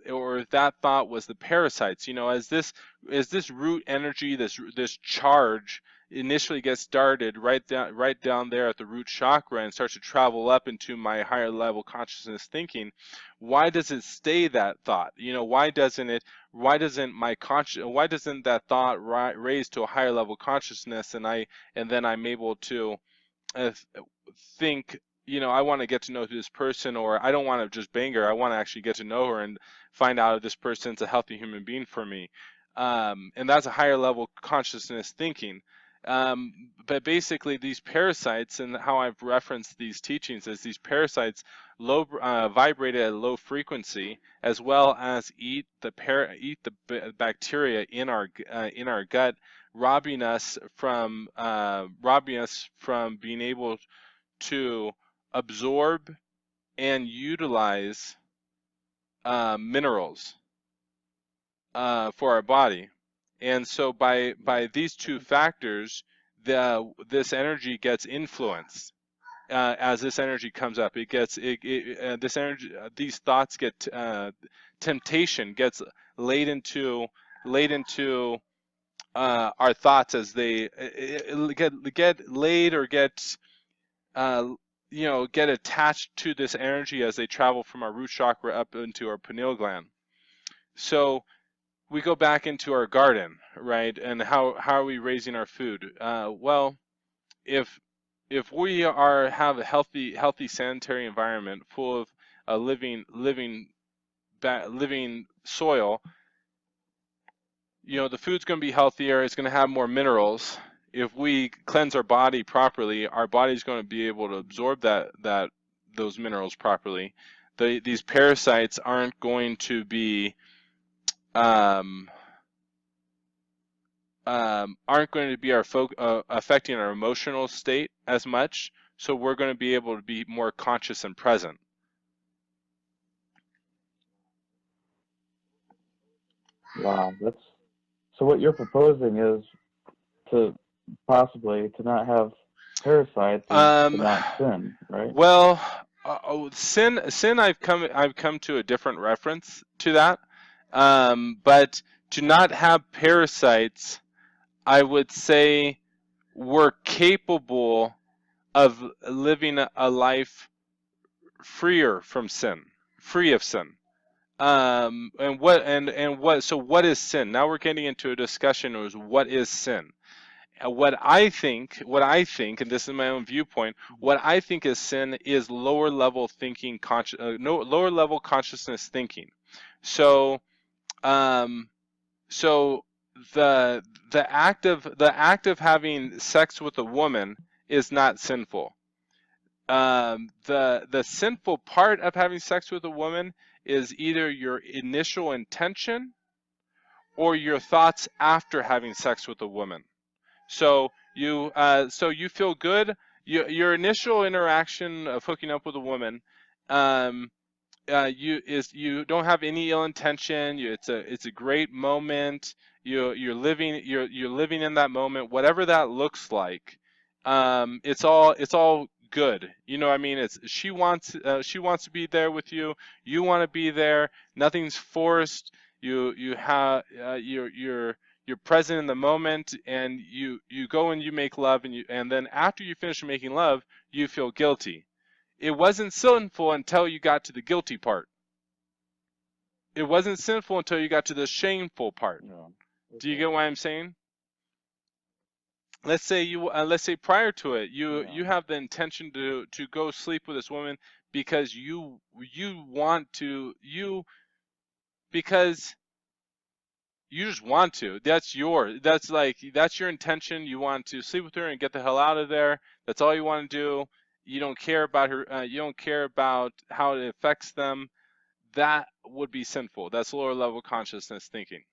thought was the parasites. As this root energy, this charge initially gets started right down there at the root chakra and starts to travel up into my higher level consciousness thinking, why does it stay that thought? Why doesn't that thought raise to a higher level consciousness, and then I'm able to uh, think, I want to get to know this person, or I don't want to just bang her. I want to actually get to know her and find out if this person's a healthy human being for me. And that's a higher level consciousness thinking. But basically, these parasites, and how I've referenced these teachings, is these parasites vibrate at a low frequency, as well as eat the bacteria in our gut, robbing us from being able to absorb and utilize minerals for our body. And so by these two factors, this energy gets influenced. As this energy comes up, this energy, these thoughts get temptation gets laid into our thoughts as they get laid, or get get attached to this energy as they travel from our root chakra up into our pineal gland. So we go back into our garden, right? And how are we raising our food? Well, if we have a healthy sanitary environment full of living soil, the food's going to be healthier. It's going to have more minerals. If we cleanse our body properly, our body's going to be able to absorb those minerals properly. These parasites aren't going to be affecting our emotional state as much. So we're going to be able to be more conscious and present. Wow, so what you're proposing is to possibly to not have parasites and to not sin, right? Well, sin I've come to a different reference to that. But to not have parasites, I would say we're capable of living a life free of sin. So what is sin? Now we're getting into a discussion of what is sin. What I think, and this is my own viewpoint, what I think is sin is lower level thinking, lower level consciousness thinking. So, the act of having sex with a woman is not sinful. The sinful part of having sex with a woman is either your initial intention or your thoughts after having sex with a woman. So you feel good. Your initial interaction of hooking up with a woman, you don't have any ill intention. It's a great moment. You're living in that moment, whatever that looks like. It's all good. What I mean? She wants to be there with you. You want to be there. Nothing's forced. You're present in the moment, and you go and you make love, and then after you finish making love, you feel guilty. It wasn't sinful until you got to the guilty part. It wasn't sinful until you got to the shameful part. No. Do you get what I'm saying? Let's say prior to it, you have the intention to go sleep with this woman because you want to, because you just want to. That's your intention. You want to sleep with her and get the hell out of there. That's all you want to do. You don't care about her. You don't care about how it affects them. That would be sinful. That's lower level consciousness thinking.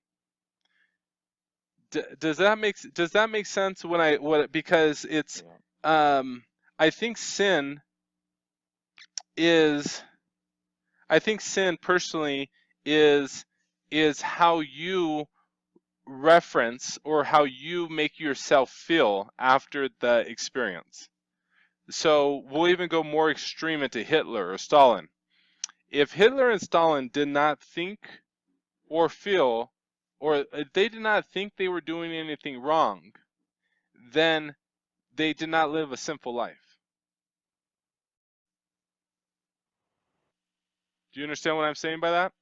Does that make sense? Because it's I think sin personally is how you reference or how you make yourself feel after the experience. So we'll even go more extreme into Hitler or Stalin. If Hitler and Stalin did not think or feel, or they did not think they were doing anything wrong, then they did not live a sinful life. Do you understand what I'm saying by that?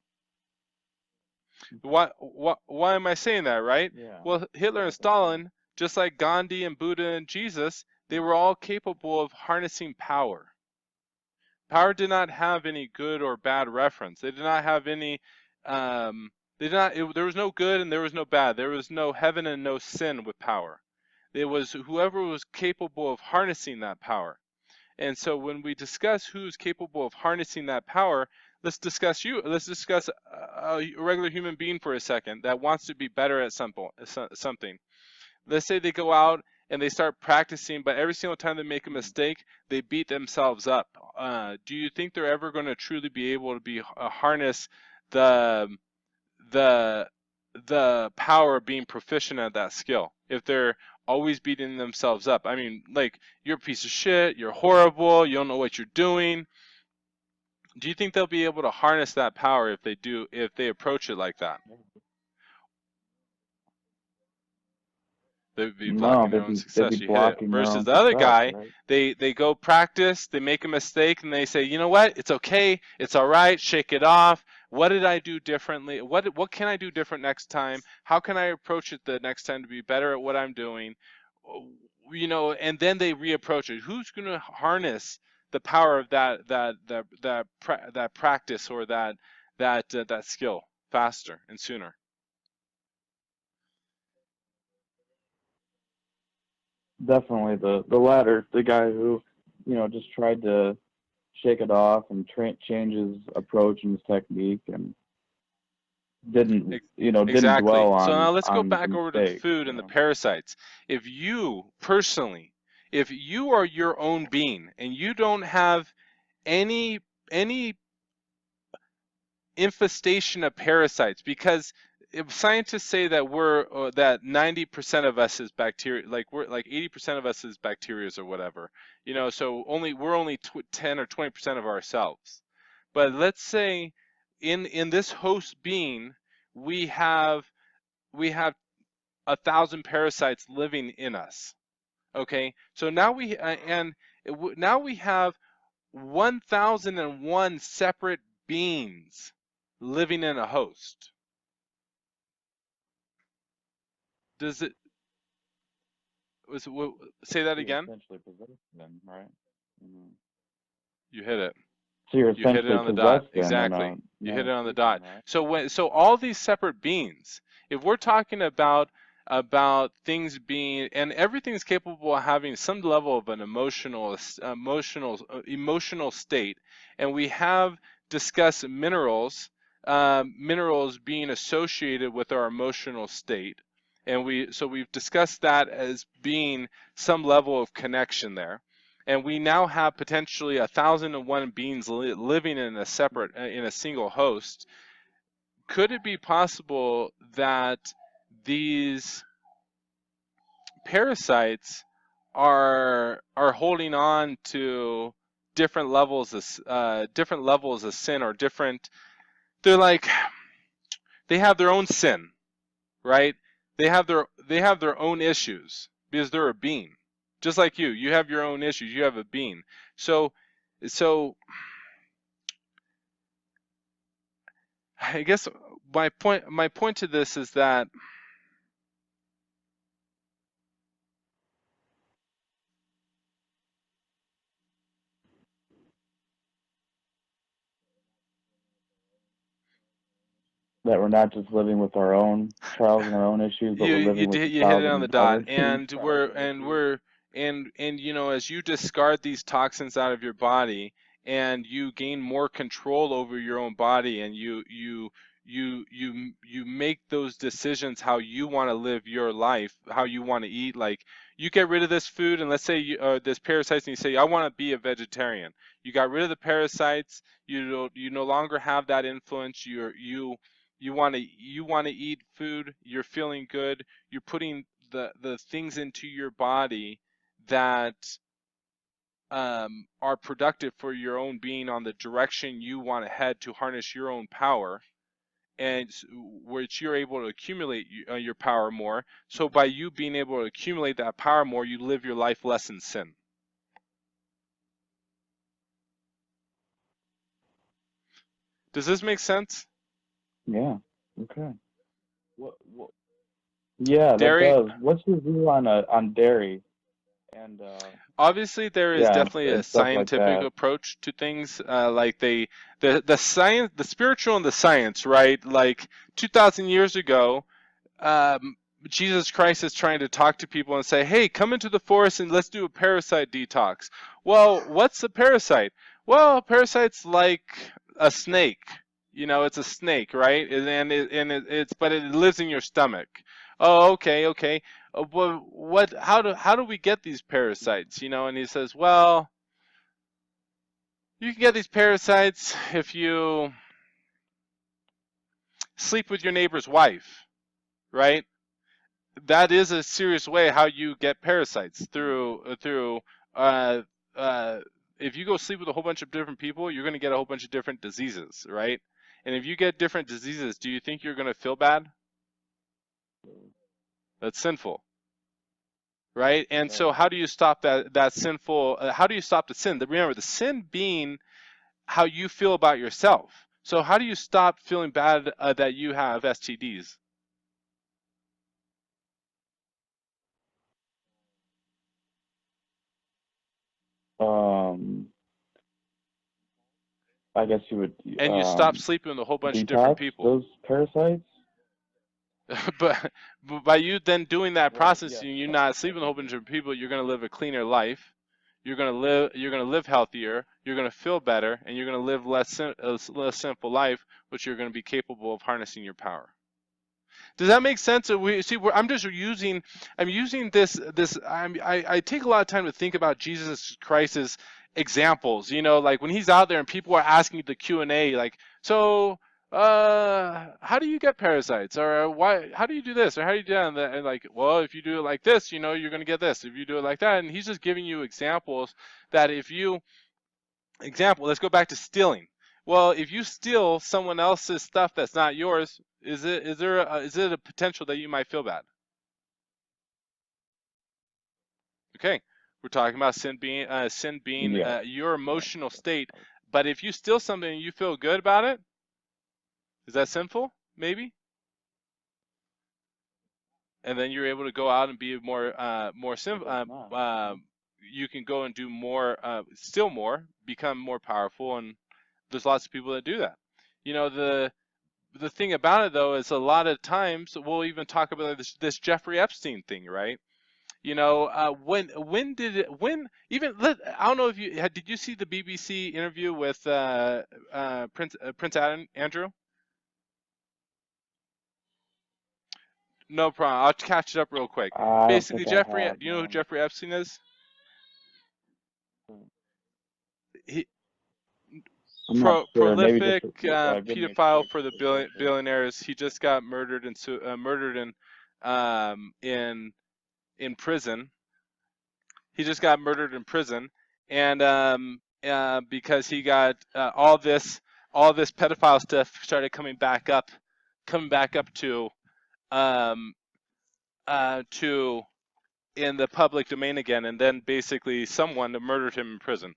Why am I saying that, right? Yeah. Well, Hitler and Stalin, just like Gandhi and Buddha and Jesus, they were all capable of harnessing power. Power did not have any good or bad reference. They did not have any. There was no good and there was no bad. There was no heaven and no sin with power. It was whoever was capable of harnessing that power. And so when we discuss who's capable of harnessing that power, let's discuss you. Let's discuss a regular human being for a second that wants to be better at something. Let's say they go out and they start practicing, but every single time they make a mistake, they beat themselves up. Do you think they're ever going to truly be able to harness the power of being proficient at that skill if they're always beating themselves up? I mean, like, you're a piece of shit, you're horrible, you don't know what you're doing. Do you think they'll be able to harness that power if they approach it like that? They'd be blocking their own success. You hit it. Versus the other guy, they go practice, they make a mistake, and they say, you know what? It's okay. It's all right. Shake it off. What did I do differently? What can I do different next time? How can I approach it the next time to be better at what I'm doing? You know, and then they reapproach it. Who's going to harness the power of that practice or that skill faster and sooner? Definitely the latter, the guy who, just tried to shake it off and change his approach and his technique and didn't Exactly. dwell on. So now let's go on back the over to the mistake, food and the parasites. If you personally, if you are your own being and you don't have any infestation of parasites, because if scientists say that that 90% of us is bacteria, like we're like 80% of us is bacteria or whatever, so we're only 10 or 20% of ourselves. But let's say in this host being we have 1,000 parasites living in us. Okay, so now now we have 1,001 separate beings living in a host. Does it? Say that again? Essentially possessed them, right? Mm-hmm. You hit it. So you're You hit it essentially on the dot. possessed them. Exactly. You hit it on the dot. Right? So all these separate beings, if we're talking about things being, and everything's capable of having some level of an emotional state, and we have discussed minerals being associated with our emotional state, and we've discussed that as being some level of connection there. And we now have potentially 1,001 beings living in a single host. Could it be possible that these parasites are holding on to different levels of sin, or different? They have their own sin, right? They have their own issues because they're a being. Just like you have your own issues. You have a being. So I guess my point to this is that we're not just living with our own trials and our own issues, but we're living with you hit it on the dot, and as you discard these toxins out of your body, and you gain more control over your own body, and you make those decisions how you want to live your life, how you want to eat. Like, you get rid of this food, and let's say this parasites, and you say, I want to be a vegetarian. You got rid of the parasites. You no longer have that influence. You want to eat food. You're feeling good. You're putting the things into your body that are productive for your own being on the direction you want to head to harness your own power. and which you're able to accumulate your power more. So by you being able to accumulate that power more, you live your life less in sin. Does this make sense? Yeah. Okay. What? Yeah, that Dairy, does. What's your view on dairy and obviously there is yeah, definitely a and stuff like scientific that? approach to things, like the science, the spiritual and the science, right? Like 2,000 years ago, um, Jesus Christ is trying to talk to people and say, hey, come into the forest and let's do a parasite detox. Well, what's a parasite? Well, a parasite's like a snake. It's a snake, right? But it lives in your stomach. Oh, okay, okay. Well, how do we get these parasites? And he says, well, you can get these parasites if you sleep with your neighbor's wife, right? That is a serious way how you get parasites through uh, uh, if you go sleep with a whole bunch of different people, you're going to get a whole bunch of different diseases, right? And if you get different diseases, do you think you're going to feel bad? That's sinful, right? And so how do you stop that sinful, how do you stop the sin? Remember, the sin being how you feel about yourself. So how do you stop feeling bad that you have STDs? Um, I guess you would And you stop sleeping with a whole bunch of different detox people. those parasites. but by you then doing that Well, process, yeah. and you not sleeping with a whole bunch of people, you're going to live a cleaner life. You're going to live healthier. You're going to feel better, and you're going to live less sinful life, which you're going to be capable of harnessing your power. Does that make sense? I'm using this. I take a lot of time to think about Jesus Christ's examples. Like when he's out there and people are asking the Q&A, like, so, how do you get parasites? Or why? How do you do this? Or how do you do that? And like, well, if you do it like this, you're going to get this. If you do it like that, and he's just giving you examples that let's go back to stealing. Well, if you steal someone else's stuff that's not yours, is it a potential that you might feel bad? Okay, we're talking about sin being Yeah. your emotional state. But if you steal something and you feel good about it, is that sinful? Maybe. And then you're able to go out and be more simple. You can go and do more, still more, become more powerful, and there's lots of people that do that. The thing about it though is a lot of times we'll even talk about this Jeffrey Epstein thing, right? When did it, when even let, I don't know if you did you see the BBC interview with Prince Andrew? No problem. I'll catch it up real quick. I don't Basically, think I have, do you know who no. Jeffrey Epstein is? He I'm not sure. Maybe just prolific give me a pedophile quick for the refresher. billionaires. He just got murdered in prison. He just got murdered in prison, and because he got all this pedophile stuff started coming back up um, to in the public domain again, and then basically someone murdered him in prison.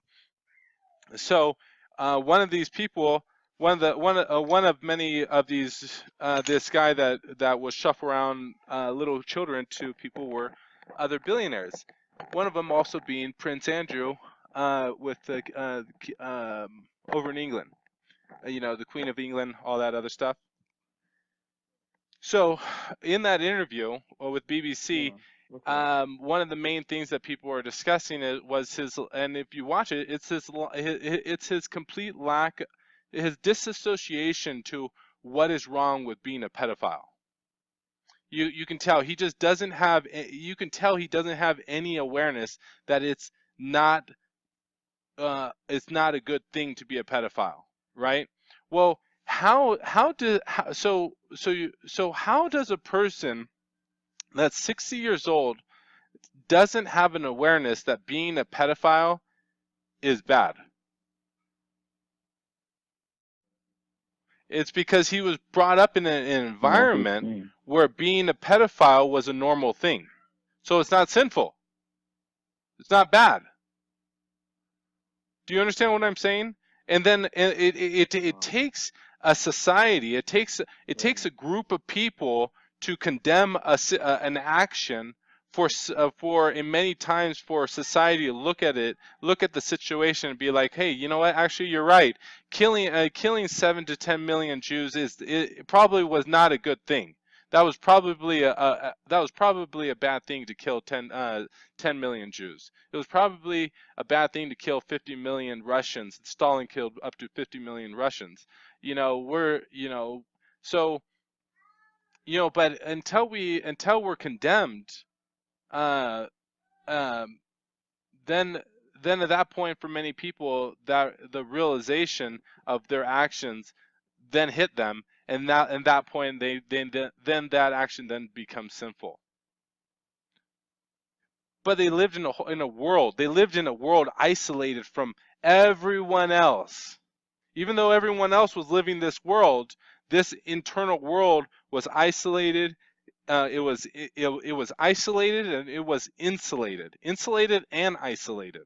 So one of these people, one of many of these, this guy that was shuffle around little children to people were other billionaires. One of them also being Prince Andrew, with the over in England, the Queen of England, all that other stuff. So in that interview with BBC, one of the main things that people were discussing was his, and if you watch it, it's his complete lack, his disassociation to what is wrong with being a pedophile. You can tell he just doesn't have, you can tell he doesn't have any awareness that it's not a good thing to be a pedophile, right? Well, how does a person that's 60 years old doesn't have an awareness that being a pedophile is bad? It's because he was brought up in an Yeah, environment where being a pedophile was a normal thing. So it's not sinful. It's not bad. Do you understand what I'm saying? And then it takes a society, it takes a group of people to condemn an action for in many times for society to look at the situation and be like, hey, you know what? Actually, you're right. Killing 7 to 10 million Jews it probably was not a good thing. That was probably a bad thing to kill 10 million Jews. It was probably a bad thing to kill 50 million Russians. Stalin killed up to 50 million Russians. So but until we're condemned, uh, um, then at that point, for many people, that the realization of their actions then hit them, and at that point, then that action then becomes sinful. But they lived in a world. They lived in a world isolated from everyone else. Even though everyone else was living this world, this internal world was isolated. It was isolated, and it was insulated and isolated.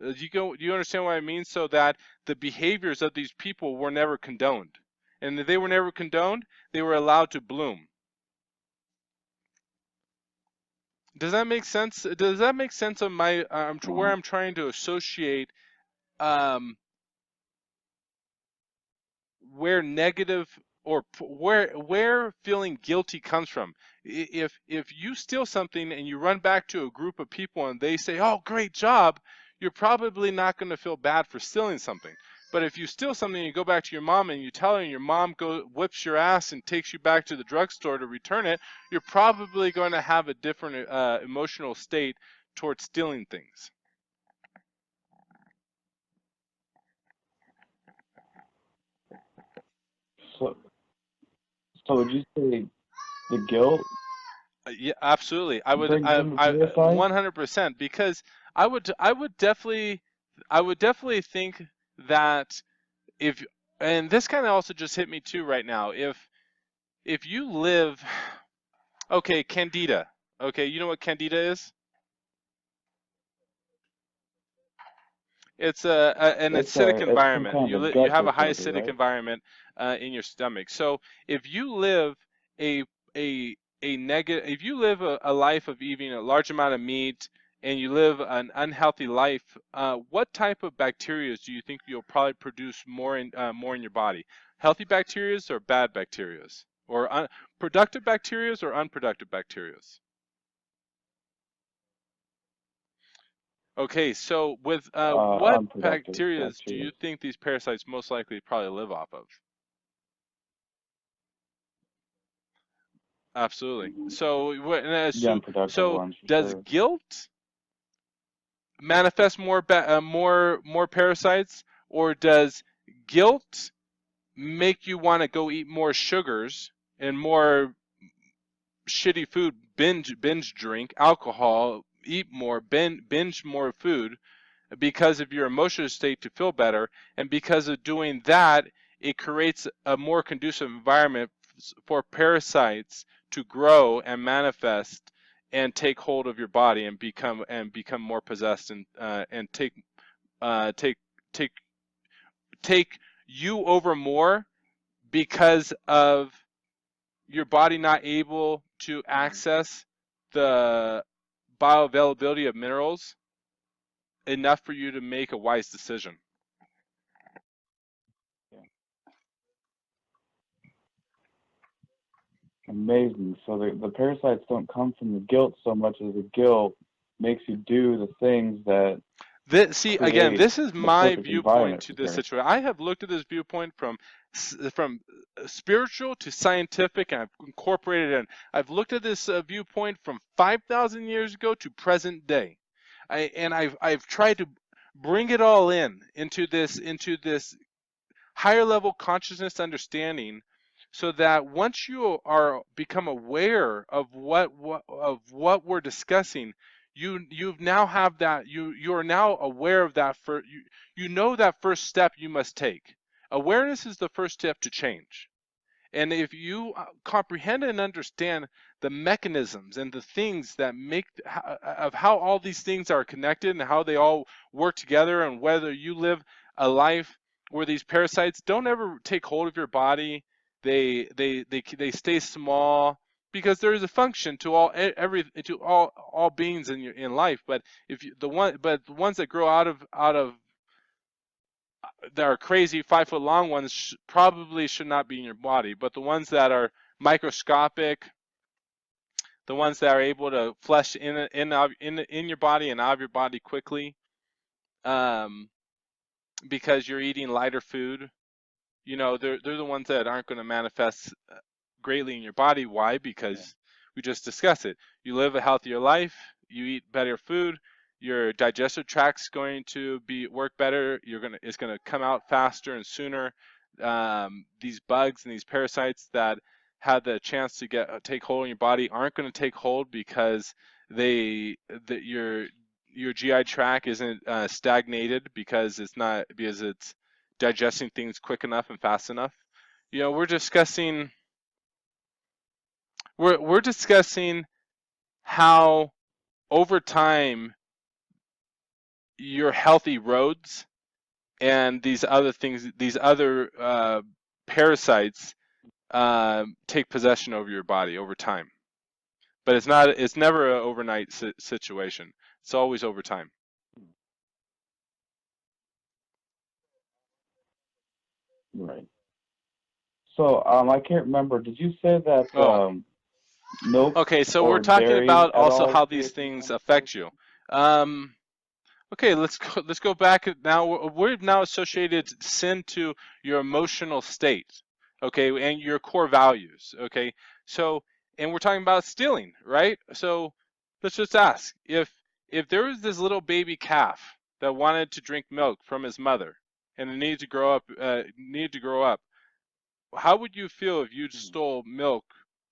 Do you understand what I mean? So that the behaviors of these people were never condoned, and if they were never condoned, they were allowed to bloom. Does that make sense? Does that make sense of my to where I'm trying to associate where negative or where feeling guilty comes from? If you steal something and you run back to a group of people and they say, "Oh, great job," you're probably not going to feel bad for stealing something. But if you steal something and you go back to your mom and you tell her, and your mom whips your ass and takes you back to the drugstore to return it, you're probably going to have a different emotional state towards stealing things. So would you say the guilt? Yeah, absolutely. I would, Brings in the I suicide? 100%, because I would definitely think that and this kind of also just hit me too right now. If you live, okay, Candida. Okay, you know what Candida is? It's an acidic It's some environment. kind of a You gut have a high disorder, acidic right? environment in your stomach. So if you live a if you live a life of eating a large amount of meat and you live an unhealthy life, what type of bacteria do you think you'll probably produce more in your body? Healthy bacteria or bad bacteria, or productive bacteria or unproductive bacteria? Okay, so with what Unproductive bacteria do bacteria. you think these parasites most likely probably live off of? Absolutely. So, The unproductive ones for does sure. guilt manifest more parasites, or does guilt make you want to go eat more sugars and more shitty food, binge drink alcohol, eat more, binge more food, because of your emotional state to feel better, and because of doing that, it creates a more conducive environment for parasites to grow and manifest and take hold of your body and become more possessed and take take take you over more, because of your body not able to access the bioavailability of minerals enough for you to make a wise decision. Amazing. So the parasites don't come from the guilt so much as the guilt makes you do the things that See, again, create this is the my perfect viewpoint environment to for this parasites. situation. I have looked at this viewpoint from spiritual to scientific, and I've incorporated it in. I've looked at this viewpoint from 5,000 years ago to present day. I've tried to bring it all into this higher level consciousness understanding, so that once you are become aware of what we're discussing, you now have that, you are now aware of that. You know that first step you must take Awareness is the first step to change. And if you comprehend and understand the mechanisms and the things that make of how all these things are connected and how they all work together, and whether you live a life where these parasites don't ever take hold of your body, they stay small, because there is a function to all beings in life. But if you, the ones that grow out of that are crazy 5 foot long ones probably should not be in your body. But the ones that are microscopic, the ones that are able to flesh in your body and out of your body quickly, because you're eating lighter food, they're the ones that aren't going to manifest greatly in your body. Why? Because we just discussed it. You live a healthier life, you eat better food, your digestive tract's going to work better. It's gonna come out faster and sooner. These bugs and these parasites that had the chance to take hold in your body aren't going to take hold, because your GI tract isn't stagnated, because it's digesting things quick enough and fast enough. We're discussing how over time your healthy roads and these other things, these other parasites, take possession over your body over time. But it's never an overnight situation. It's always over time. Right. So I can't remember. Did you say that milk? Okay, so or we're talking dairy about at also all how create these things these affect you. Okay, let's go back now. We've now associated sin to your emotional state, okay, and your core values, okay. So, and we're talking about stealing, right? So, let's just ask, if there was this little baby calf that wanted to drink milk from his mother, and it needed to grow up, how would you feel if you stole milk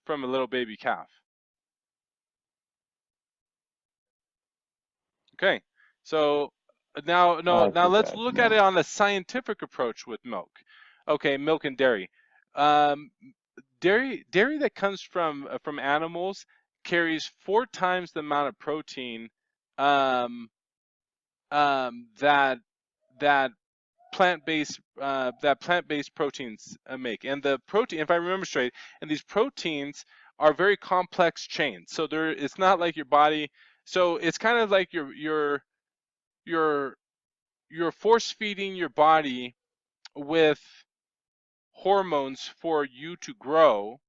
from a little baby calf? Okay, so now I see let's that. look at Yeah. it on a scientific approach with milk. Okay, milk and dairy. Um, dairy that comes from animals carries 4 times the amount of protein, um, that that plant-based proteins make. And the protein, if I remember straight, and these proteins are very complex chains. So it's not like your body. So it's kind of like you're force feeding your body with hormones for you to grow,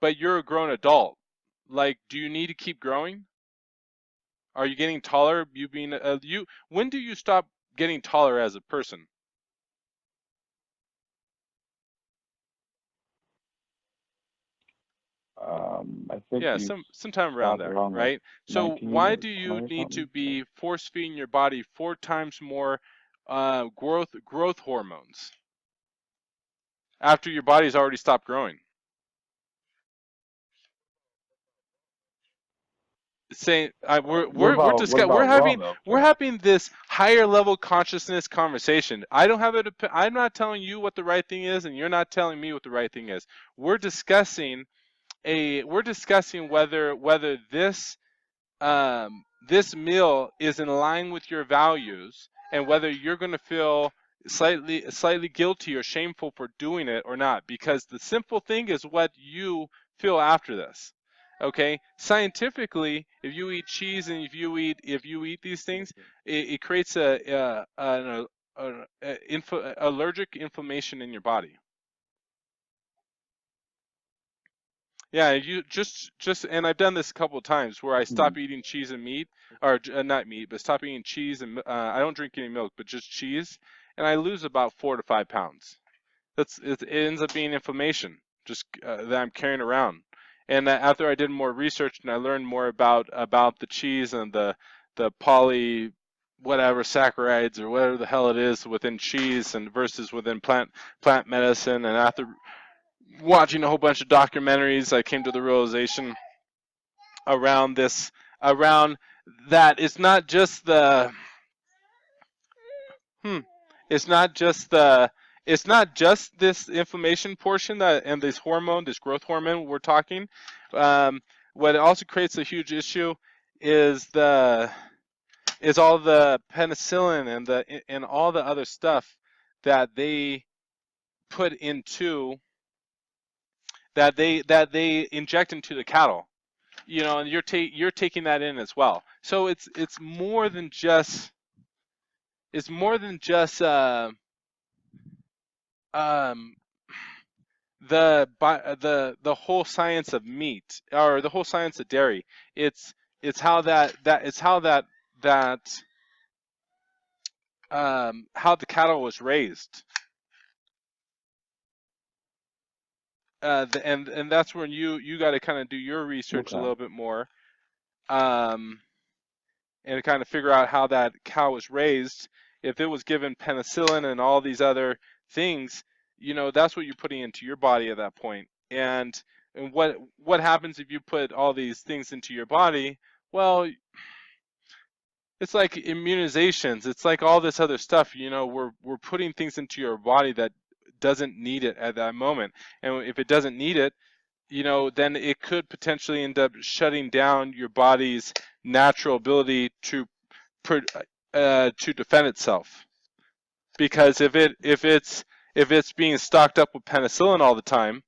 but you're a grown adult. Like, do you need to keep growing? Are you getting taller? When do you stop getting taller as a person? I think Yeah, you sometime around stopped there, around like right? So 19 why or do you 20 or need to something. be force feeding your body 4 times more growth hormones after your body's already stopped growing? Saying we're Raw milk? having this higher level consciousness conversation. I don't have it. I'm not telling you what the right thing is, and you're not telling me what the right thing is. We're discussing whether this meal is in line with your values, and whether you're going to feel slightly guilty or shameful for doing it or not, because the simple thing is what you feel after this. Okay, scientifically, if you eat cheese and if you eat these things, it creates an allergic inflammation in your body. Yeah, you and I've done this a couple of times where I stop eating cheese and meat, or not meat, but stop eating cheese and I don't drink any milk, but just cheese, and I lose about 4 to 5 pounds. It ends up being inflammation, just that I'm carrying around. And after I did more research and I learned more about the cheese and the poly whatever saccharides or whatever the hell it is within cheese and versus within plant medicine, and after watching a whole bunch of documentaries, I came to the realization around that it's not just the it's not just this inflammation portion that and this hormone, this growth hormone we're talking. What it also creates a huge issue is all the penicillin and all the other stuff that they put into that they inject into the cattle. And you're taking that in as well. So it's more than just um, the whole science of meat or the whole science of dairy. It's how how the cattle was raised. And that's when you got to kind of do your research a little bit more, and kind of figure out how that cow was raised. If it was given penicillin and all these other things, that's what you're putting into your body at that point. And what happens if you put all these things into your body? Well, it's like immunizations. It's like all this other stuff. We're putting things into your body that doesn't need it at that moment. And if it doesn't need it, then it could potentially end up shutting down your body's natural ability to defend itself. Because if it's being stocked up with penicillin all the time,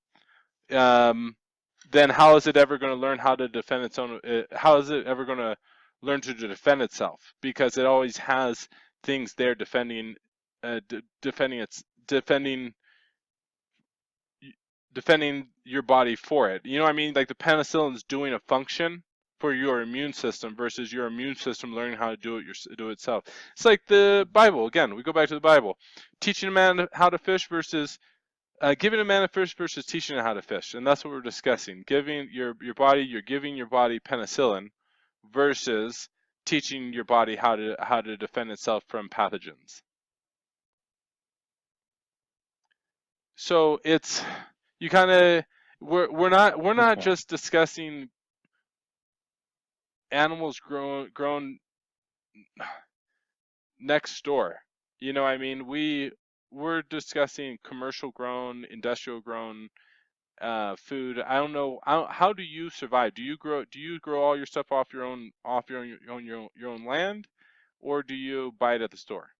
then how is it ever going to learn how to defend its own? How is it ever going to learn to defend itself? Because it always has things there defending your body for it. You know what I mean? Like the penicillin is doing a function for your immune system versus your immune system learning how to do it itself. It's like the Bible. Again, we go back to the Bible. Teaching a man how to fish versus giving a man a fish versus teaching him how to fish. And that's what we're discussing. Giving you're giving your body penicillin versus teaching your body how to defend itself from pathogens. So it's you kind of we're not just discussing animals grown next door. I mean, we're discussing commercial grown, industrial grown food. I don't know how do you survive? Do you grow all your stuff off your own land, or do you buy it at the store?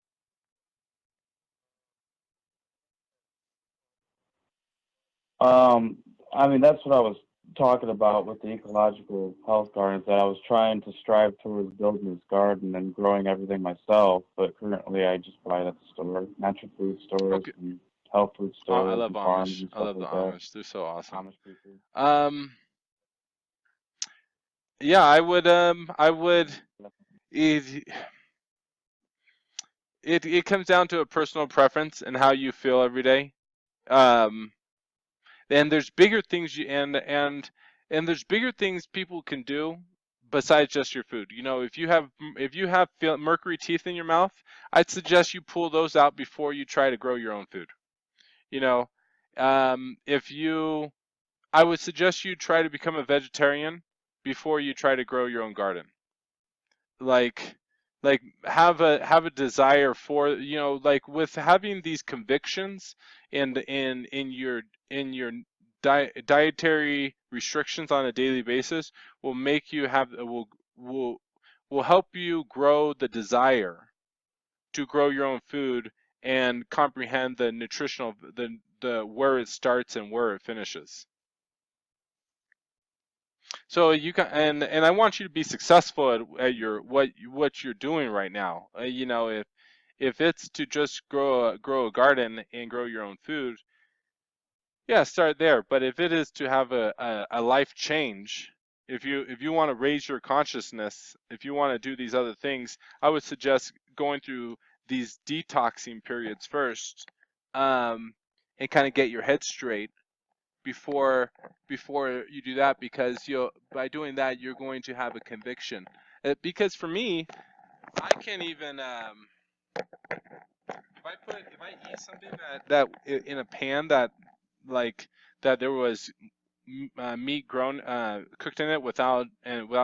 I mean, that's what I was talking about with the ecological health gardens, that I was trying to strive towards building this garden and growing everything myself, but currently I just buy it at the store, natural food stores Okay. and health food Oh, I stores love and farms Amish. and I stuff love the like that. Amish. They're so awesome. Amish people. Yeah, I would. It comes down to a personal preference and how you feel every day. Um, and there's bigger things and there's bigger things people can do besides just your food. If you have mercury teeth in your mouth, I'd suggest you pull those out before you try to grow your own food. You know, if you, I would suggest you try to become a vegetarian before you try to grow your own garden. Like have a desire for, like with having these convictions and in your dietary restrictions on a daily basis will make you have will will help you grow the desire to grow your own food and comprehend the nutritional the where it starts and where it finishes. So you can, and I want you to be successful at your what you're doing right now. If it's to just grow a garden and grow your own food, yeah, start there. But if it is to have a life change, if you want to raise your consciousness, if you want to do these other things, I would suggest going through these detoxing periods first, and kind of get your head straight before you do that, because by doing that you're going to have a conviction. Because for me, I can't even if I eat something in a pan like that there was meat grown cooked in it without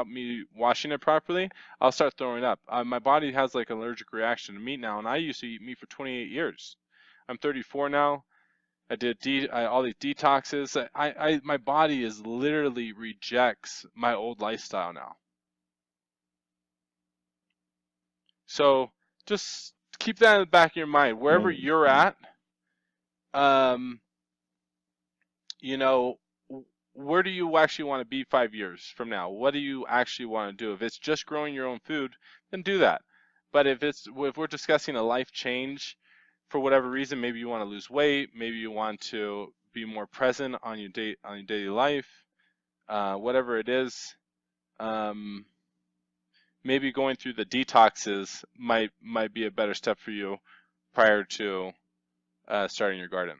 me washing it properly, I'll start throwing up. My body has like an allergic reaction to meat now, and I used to eat meat for 28 years. I'm 34 now. I did all these detoxes. My body is literally rejects my old lifestyle now. So just keep that in the back of your mind. Wherever you're at, you know, where do you actually want to be 5 years from now? What do you actually want to do? If it's just growing your own food, then do that. But if we're discussing a life change, for whatever reason, maybe you want to lose weight, maybe you want to be more present on your daily life, whatever it is, maybe going through the detoxes might be a better step for you prior to starting your garden.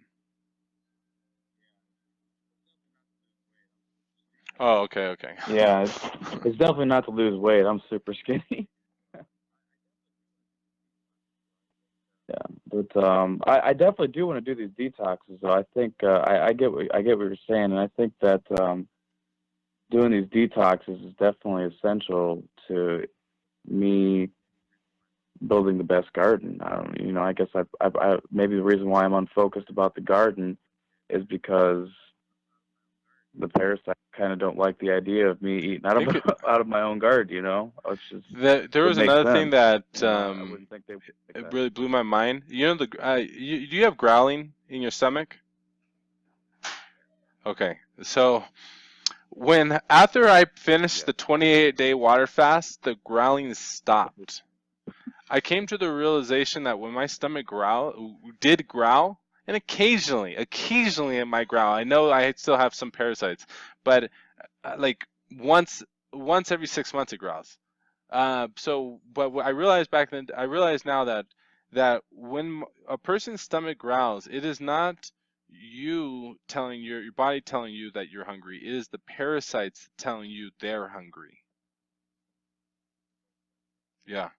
Oh, okay. Yeah, it's definitely not to lose weight. I'm super skinny. Yeah, but I definitely do want to do these detoxes. Though I think I get what you're saying, and I think that doing these detoxes is definitely essential to me building the best garden. I guess I maybe the reason why I'm unfocused about the garden is because the parasites kind of don't like the idea of me eating out of my own garden. It's just There was another thing that I wouldn't think they would like it that. really blew my mind. You know, do you have growling in your stomach? Okay, so after I finished the 28-day water fast, the growling stopped. I came to the realization that when my stomach did growl, and occasionally it might growl. I know I still have some parasites, but like once every 6 months it growls. But what I realized back then, I realize now that when a person's stomach growls, it is not you telling your body telling you that you're hungry. It is the parasites telling you they're hungry. Yeah,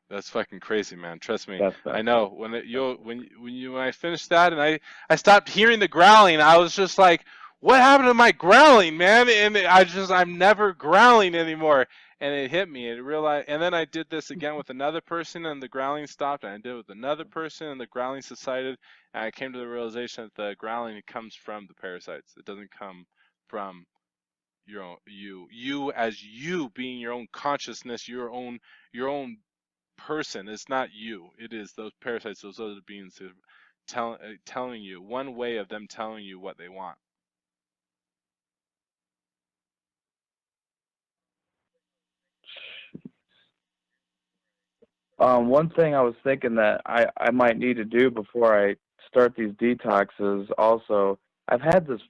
that's fucking crazy, man. Trust me. I know when I finished that and I stopped hearing the growling, I was just like, what happened to my growling, man? And I'm never growling anymore. And it hit me. And then I did this again with another person, and the growling stopped. And I did it with another person, and the growling subsided. And I came to the realization that the growling comes from the parasites. It doesn't come from your own you as you being your own consciousness, your own person. It's not you. It is those parasites, those other beings that telling you, one way of them telling you what they want. One thing I was thinking that I might need to do before I start these detoxes also, I've had this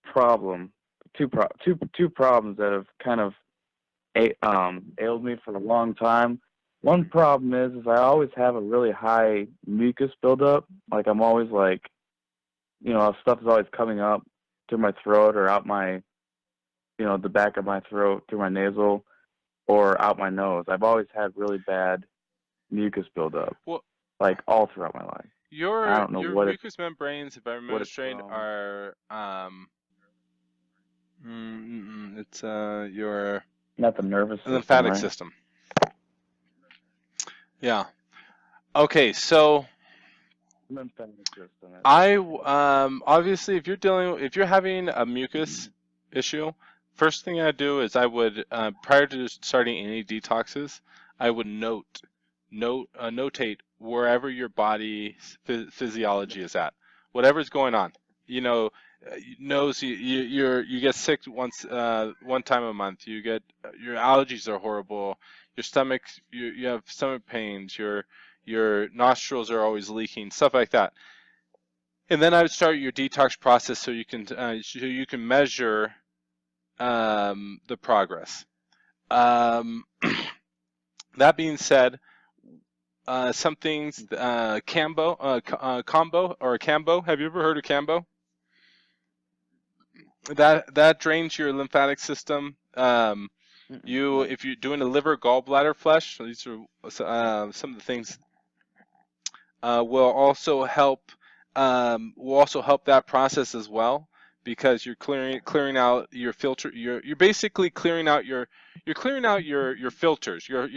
problem, two problems that have kind of ailed me for a long time. One problem is I always have a really high mucus buildup. Like I'm always like, stuff is always coming up through my throat or out my, the back of my throat, through my nasal, or out my nose. I've always had really bad mucus buildup, like all throughout my life. I don't know your mucous membranes, if I remember straight, are it's your not the nervous system, lymphatic right? system. Yeah. Okay, so Lymphatic system. obviously if you're having a mucus issue, first thing I do is I would prior to starting any detoxes, I would notate wherever your body's physiology is at, whatever's going on. You get sick one time a month. You get your allergies are horrible. Your stomach, you have stomach pains. Your nostrils are always leaking, stuff like that. And then I would start your detox process so you can measure the progress. That being said, some things, combo. Have you ever heard of combo? That drains your lymphatic system. If you're doing a liver gallbladder flush, these are some of the things will also help that process as well, because you're clearing out your filter. You're basically clearing out your filters. Your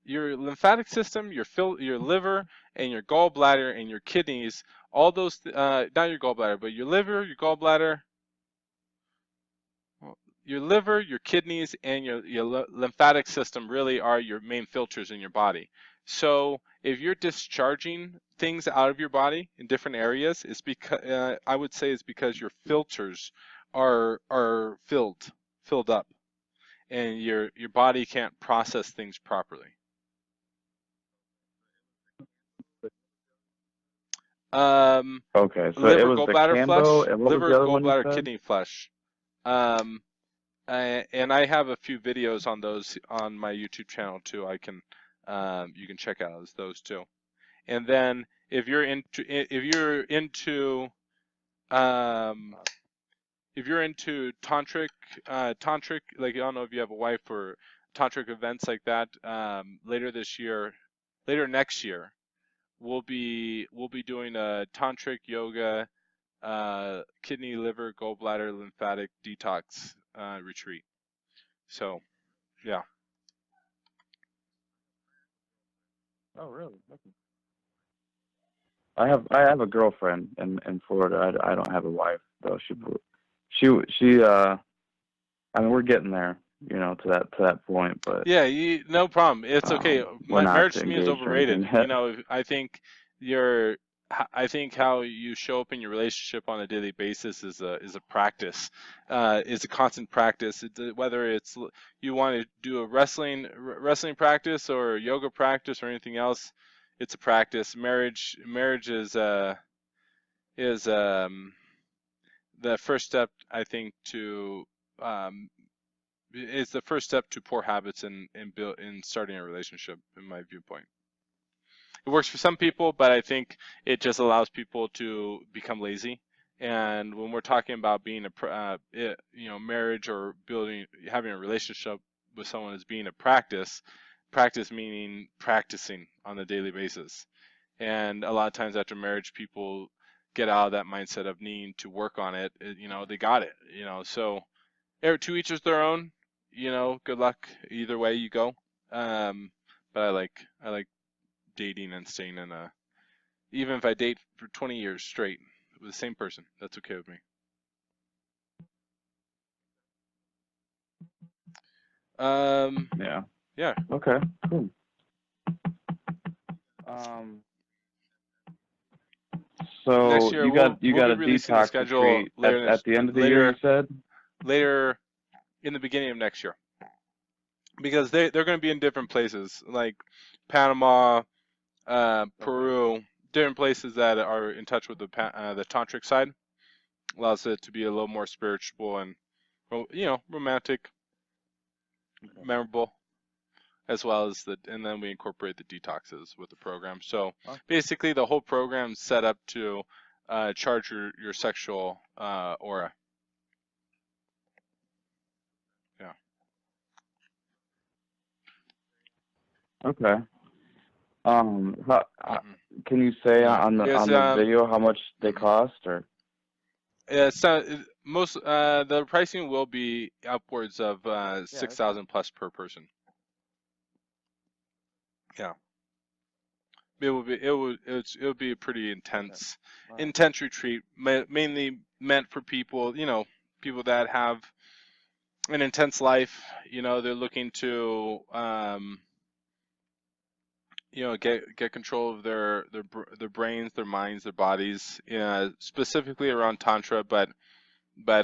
your lymphatic system, your liver, and your gallbladder and your kidneys. All those, not your gallbladder, but your liver, your gallbladder, your liver, your kidneys, and your lymphatic system really are your main filters in your body. So if you're discharging things out of your body in different areas, it's because I would say it's because your filters are filled up, and your body can't process things properly. Okay, so it Liver, was the gallbladder, Cambo, flesh, and what was liver, the other one you gallbladder, said? kidney, flesh. Um, and I have a few videos on those on my YouTube channel too. You can check out those too. And then if you're into tantric, like I don't know if you have a wife or tantric events like that, later next year, we'll be doing a tantric yoga, kidney, liver, gallbladder, lymphatic detox retreat. So, yeah. Oh, really? Okay. I have a girlfriend in Florida. I don't have a wife though. She I mean, we're getting there, to that point, but Yeah, no problem. It's okay. we're not Marriage to me is engaged or overrated. anything yet. I think how you show up in your relationship on a daily basis is a practice, is a constant practice. Whether it's you want to do a wrestling practice or yoga practice or anything else, it's a practice. Marriage is the first step, I think, to is the first step to poor habits in starting a relationship, in my viewpoint. It works for some people, but I think it just allows people to become lazy. And when we're talking about being marriage or having a relationship with someone as being a practice meaning practicing on a daily basis. And a lot of times after marriage, people get out of that mindset of needing to work on it. They got it. So to each is their own. Good luck either way you go. But I like dating and staying in even if I date for 20 years straight with the same person, that's okay with me. Yeah. Yeah. Okay. Cool. So Next year you got we'll a be releasing the detox schedule retreat at the end of the year, later you said? later in the beginning of next year, because they're going to be in different places like Panama, Peru, different places that are in touch with the tantric side. Allows it to be a little more spiritual and romantic, memorable, as well as and then we incorporate the detoxes with the program. So basically the whole program's set up to charge your sexual aura. Yeah. Okay. Can you say on the video how much they cost, or? The pricing will be upwards of 6,000 plus per person. Yeah. It would be a pretty intense retreat, mainly meant for people, people that have an intense life. They're looking to get control of their brains, their minds, their bodies, specifically around tantra, but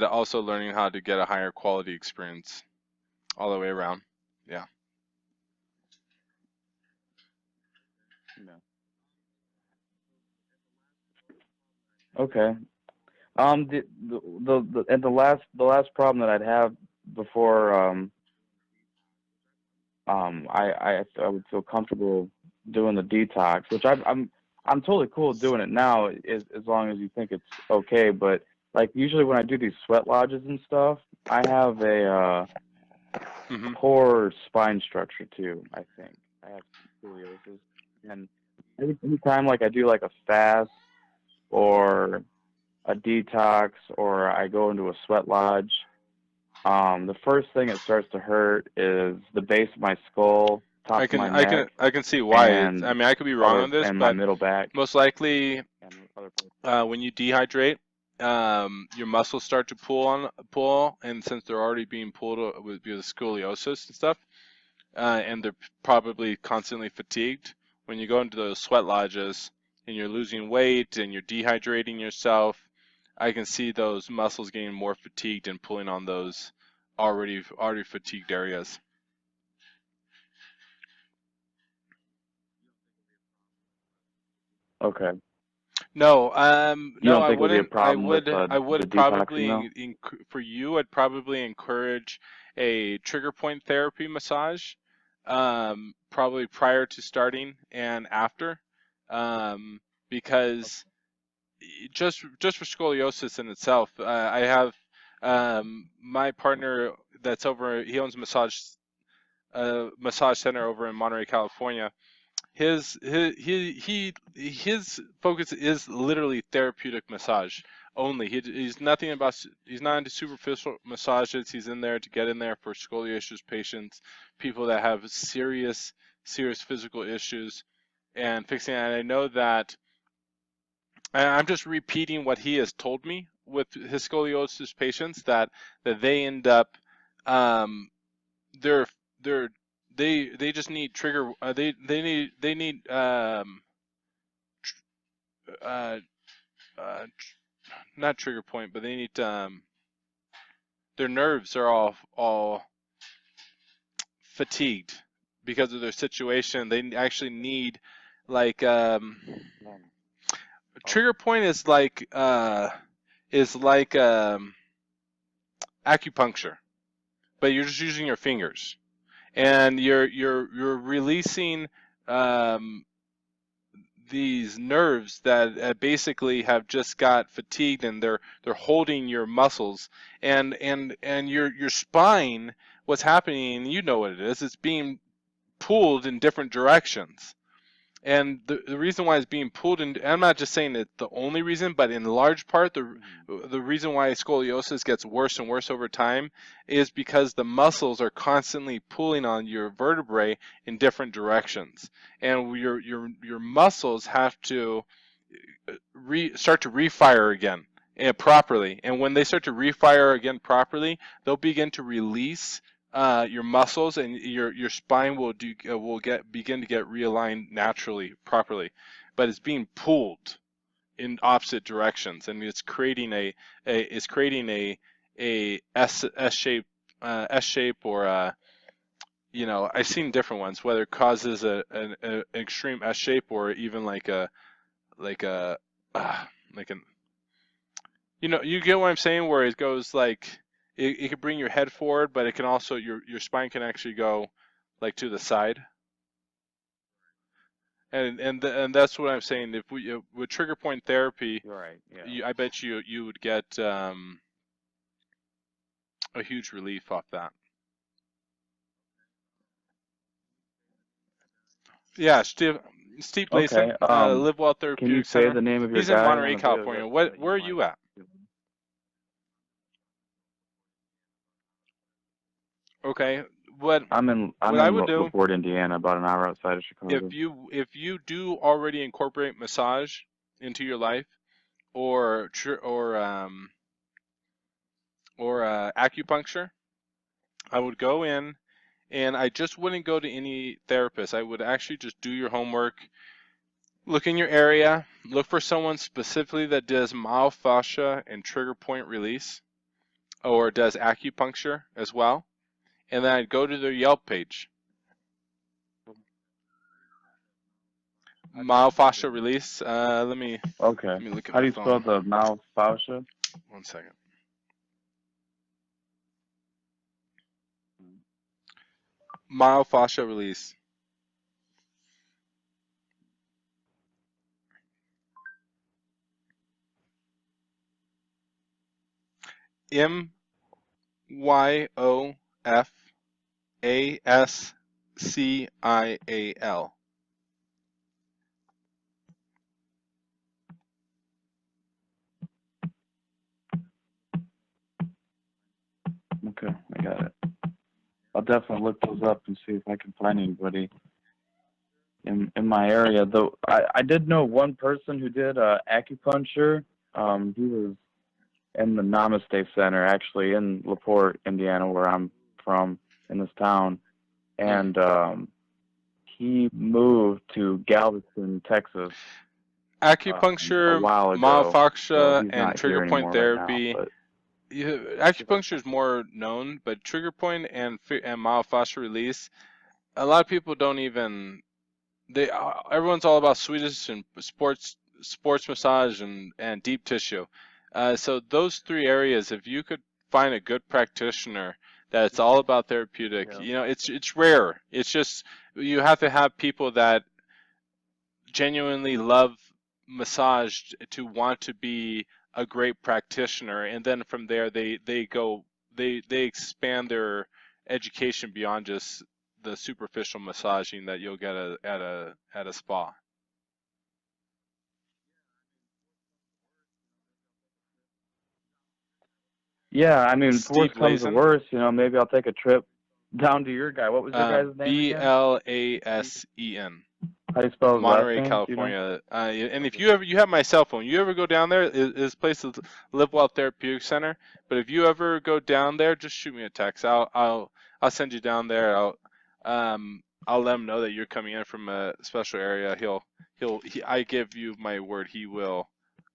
also learning how to get a higher quality experience all the way around. Yeah. Okay. The last problem that I'd have before I would feel comfortable doing the detox, which I'm totally cool doing it now, as long as you think it's okay. But like usually when I do these sweat lodges and stuff, I have a poor spine structure too. I think I have scoliosis, and every time like I do like a fast or a detox or I go into a sweat lodge, the first thing it starts to hurt is the base of my skull top of my neck I can see why. and I mean, I could be wrong on this, and my but middle back most likely, and other places. when you dehydrate, your muscles start to pull, and since they're already being pulled with scoliosis and stuff, and they're probably constantly fatigued. When you go into those sweat lodges and you're losing weight and you're dehydrating yourself, I can see those muscles getting more fatigued and pulling on those already fatigued areas. Okay. You No, don't I think it would be a wouldn't. problem with I the would detoxing though? probably, for you, I'd probably encourage a trigger point therapy massage, probably prior to starting and after, because just for scoliosis in itself, I have my partner that's over. He owns a massage center over in Monterey, California. His focus is literally therapeutic massage only. He's nothing about. He's not into superficial massages. He's in there to get in there for scoliosis patients, people that have serious physical issues, and fixing it. And I know that. And I'm just repeating what he has told me with his scoliosis patients, that they end up, they're they're they just need trigger. They need uh, not trigger point, but they need their nerves are all fatigued because of their situation. They actually need like trigger point is like acupuncture, but you're just using your fingers, and you're releasing um, these nerves that basically have just got fatigued, and they're holding your muscles, and your spine. What's happening? And you know what it is. It's being pulled in different directions. And the reason why it's being pulled in, I'm not just saying it's the only reason, but in large part, the reason why scoliosis gets worse and worse over time is because the muscles are constantly pulling on your vertebrae in different directions. And your muscles have to start to refire again properly. And when they start to refire again properly, they'll begin to release your muscles, and your spine will begin to get realigned naturally, properly. But it's being pulled in opposite directions, and it's creating a S shape, or I've seen different ones, whether it causes an extreme S shape, or even like a like a like an you get what I'm saying, where it goes like it can bring your head forward, but it can also your spine can actually go like to the side, and that's what I'm saying. If we with trigger point therapy, You're right. Yeah. I bet you would get a huge relief off that. Yeah, Steve Okay. Layson, Live Well Can you Therapeutic say Center. the name of your He's in guy Monterey, on a video California. that Where you are might? you at? Okay, I'm what I in would do, LaPorte, Indiana, about an hour outside of Chicago. if you do already incorporate massage into your life, or acupuncture, I would go in, and I just wouldn't go to any therapist. I would actually just do your homework, look in your area, look for someone specifically that does myofascia and trigger point release, or does acupuncture as well, and then I'd go to their Yelp page. Myofascia release. Let me Okay. look at How my do you spell phone. the mouth fascia? 1 second. Myofascia release. MYOFASCIAL. Okay, I got it. I'll definitely look those up and see if I can find anybody in my area. Though I did know one person who did acupuncture. He was in the Namaste Center, actually, in LaPorte, Indiana, where I'm from, in this town. And he moved to Galveston, Texas. Acupuncture, A while ago. myofascia, he's and not trigger here point anymore therapy. right now, Acupuncture is more known, but trigger point and myofascial release, a lot of people don't even. Everyone's all about Swedish and sports massage and deep tissue. So those three areas, if you could find a good practitioner that's all about therapeutic, it's rare. It's just you have to have people that genuinely love massage to want to be a great practitioner, and then from there they expand their education beyond just the superficial massaging that you'll get at a spa. Yeah, I mean, for worst Steve comes to Lazen, worst, maybe I'll take a trip down to your guy. What was your guy's name again? Blasen, How do you spell his last Monterey, name? Do you know? California. And if you have my cell phone, you ever go down there? His place is Live Well Therapeutic Center. But if you ever go down there, just shoot me a text. I'll send you down there. I'll let him know that you're coming in from a special area. I give you my word, he will.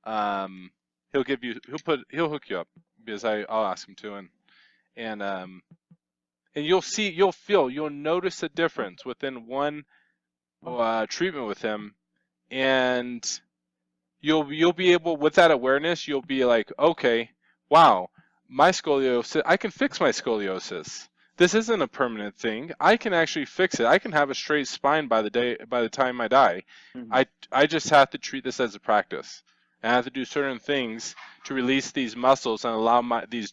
He'll hook you up, because I'll ask him to, and you'll notice a difference within one treatment with him, and you'll be able, with that awareness, you'll be like, okay, wow, my scoliosis, I can fix my scoliosis. This isn't a permanent thing. I can actually fix it. I can have a straight spine by the time I die. Mm-hmm. I just have to treat this as a practice. And I have to do certain things to release these muscles and allow these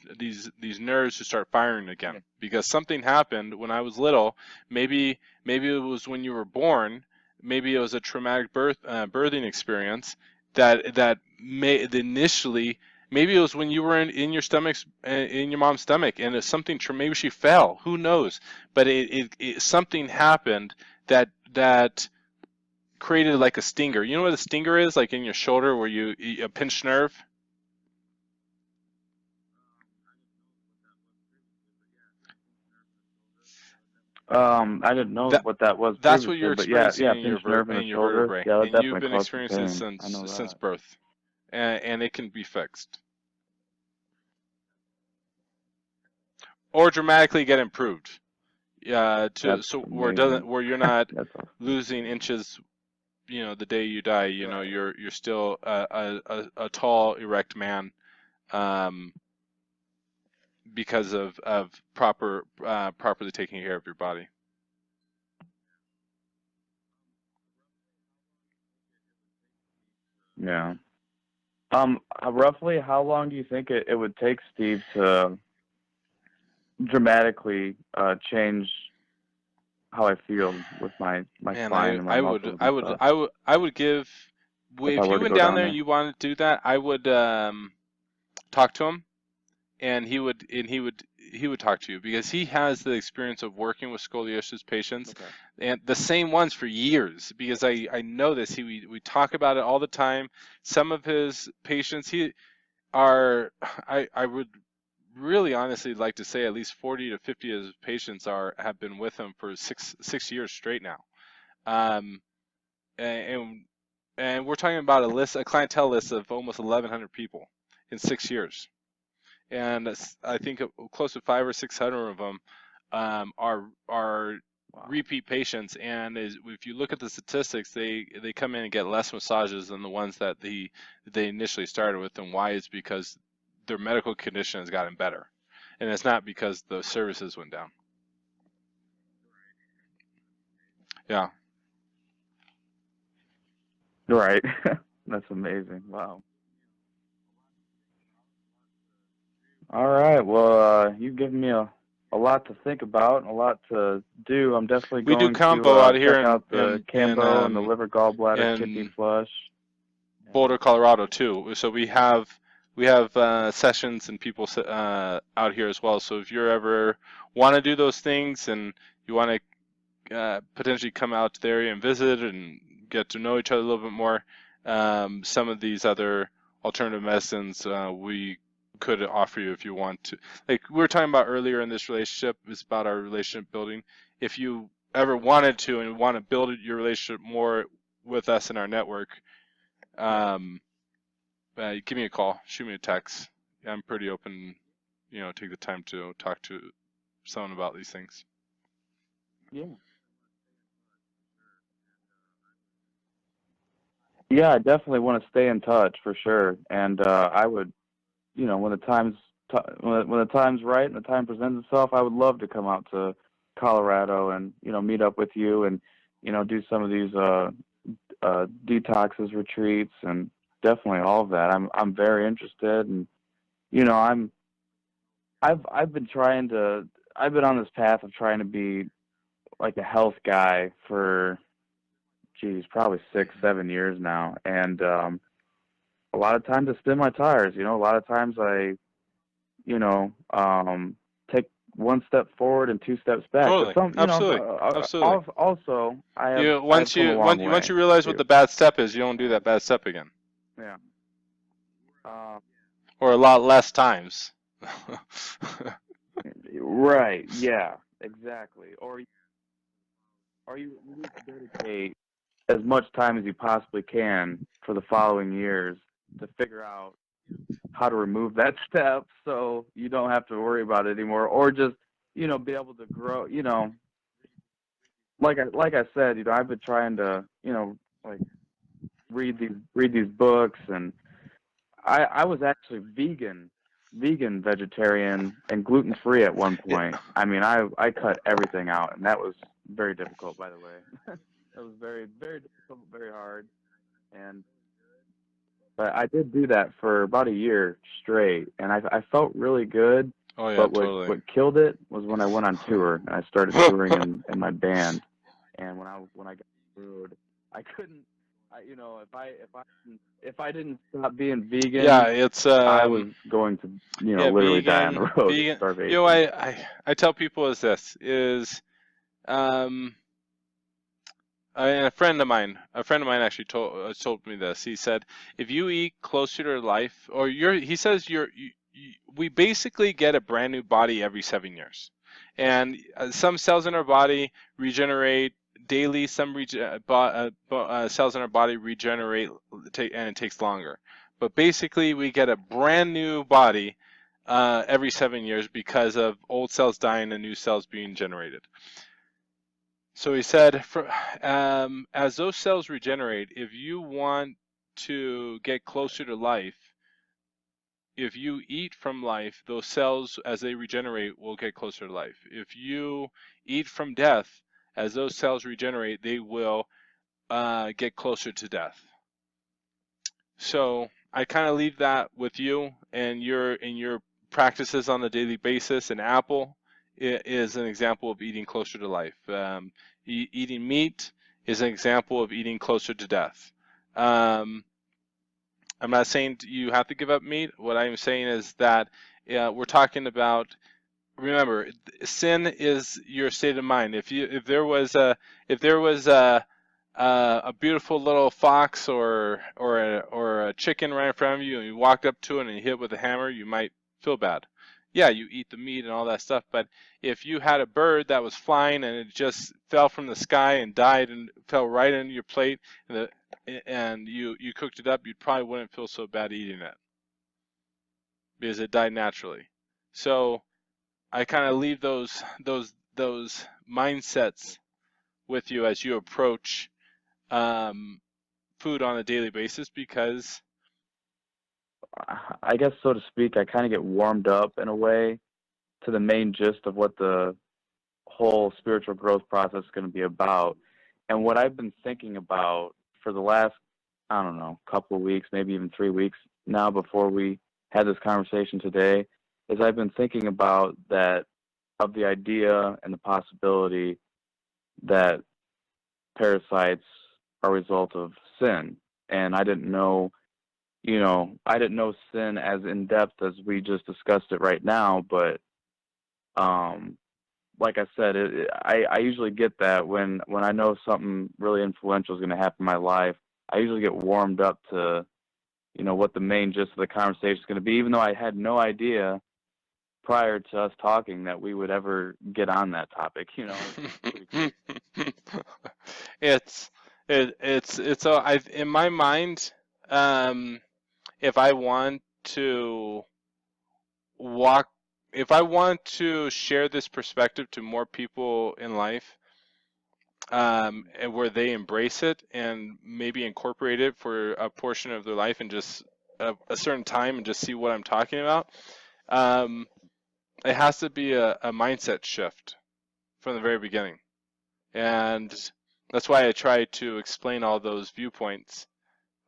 nerves to start firing again. Because something happened when I was little. Maybe it was when you were born. Maybe it was a traumatic birthing experience that made initially. Maybe it was when you were in your mom's stomach, and it's something. Maybe she fell. Who knows? But something happened that created like a stinger. You know what a stinger is? Like in your shoulder, where a pinched nerve. I didn't know what that was. That's what you're previously, but experiencing pinched nerve in the your shoulder. vertebrae, Yeah, that and you've definitely been causes experiencing pain. it since birth, and it can be fixed or dramatically get improved. Where you're not losing inches. The day you die, you're still a tall, erect man, because of properly taking care of your body. Yeah. Roughly, how long do you think it would take Steve to dramatically change how I feel with my spine and my muscles? I would give. If you went down there and you wanted to do that, I would talk to him, and he would talk to you, because he has the experience of working with scoliosis patients, and the same ones for years, because I know this. We talk about it all the time. Some of his patients I would really honestly like to say at least 40 to 50 of his patients have been with him for six years straight now, and we're talking about a clientele list of almost 1,100 people in 6 years. And I think close to 500 or 600 of them are repeat patients. And if you look at the statistics, they come in and get less massages than the ones that they initially started with. And why? Is because their medical condition has gotten better, and it's not because the services went down. Yeah. Right. That's amazing. Wow. All right. Well, you've given me a lot to think about and a lot to do. I'm definitely going to do combo out here check out the Cambo and the liver gallbladder kidney flush. Boulder, Colorado too. So we have we have sessions and people out here as well. So if you ever want to do those things and you want to potentially come out to the area and visit and get to know each other a little bit more, some of these other alternative medicines we could offer you if you want to. Like we were talking about earlier in this relationship, is about our relationship building. If you ever wanted to and want to build your relationship more with us in our network, give me a call, shoot me a text. I'm pretty open, take the time to talk to someone about these things. Yeah. Yeah, I definitely want to stay in touch for sure. And I would, when the time's right and the time presents itself, I would love to come out to Colorado and meet up with you and do some of these detoxes, retreats, and definitely all of that. I'm very interested, and I've been on this path of trying to be like a health guy for probably 6-7 years now, and a lot of times I spin my tires. A lot of times I take one step forward and 2 steps back. Totally, But absolutely. Also, once you realize what the bad step is, you don't do that bad step again. Yeah. Or a lot less times. Right. Yeah. Exactly. Or you need to dedicate as much time as you possibly can for the following years to figure out how to remove that step so you don't have to worry about it anymore, or just be able to grow. Like I said, I've been trying to like read these books, and I was actually vegan, vegetarian, and gluten free at one point. I mean, I cut everything out, and that was very difficult, by the way. It was very, very difficult, very hard, but I did do that for about a year straight, and I felt really good. Oh yeah, but totally. What killed it was when I went on tour and I started touring in my band, and when I got through, I couldn't. If I didn't stop being vegan, yeah, it's I was going to literally die on the road of starvation. I tell people and a friend of mine actually told me this. He said, if you eat closer to life, or we basically get a brand new body every 7 years, and some cells in our body regenerate daily. Some cells in our body regenerate, and it takes longer. But basically, we get a brand new body every 7 years because of old cells dying and new cells being generated. So he said, as those cells regenerate, if you want to get closer to life, if you eat from life, those cells, as they regenerate, will get closer to life. If you eat from death, as those cells regenerate, they will get closer to death. So I kind of leave that with you and your practices on a daily basis. And apple is an example of eating closer to life. Eating meat is an example of eating closer to death. I'm not saying you have to give up meat. What I'm saying is that we're talking about. Remember, sin is your state of mind. If there was a beautiful little fox or a chicken right in front of you, and you walked up to it and you hit it with a hammer, you might feel bad. Yeah, you eat the meat and all that stuff, but if you had a bird that was flying and it just fell from the sky and died and fell right into your plate, and you cooked it up, you probably wouldn't feel so bad eating it because it died naturally. So I kind of leave those mindsets with you as you approach food on a daily basis, because I guess, so to speak, I kind of get warmed up in a way to the main gist of what the whole spiritual growth process is going to be about. And what I've been thinking about for the last, I don't know, couple of weeks, maybe even 3 weeks now before we had this conversation today, is I've been thinking about the idea and the possibility that parasites are a result of sin. And I didn't know you know, I didn't know sin as in depth as we just discussed it right now, but like I said, I usually get that when I know something really influential is going to happen in my life. I usually get warmed up to, you know, what the main gist of the conversation is going to be, even though I had no idea prior to us talking that we would ever get on that topic. You know, it's in my mind, if I want to walk, if I want to share this perspective to more people in life, and where they embrace it and maybe incorporate it for a portion of their life and just a certain time and just see what I'm talking about, it has to be a mindset shift from the very beginning. And that's why I try to explain all those viewpoints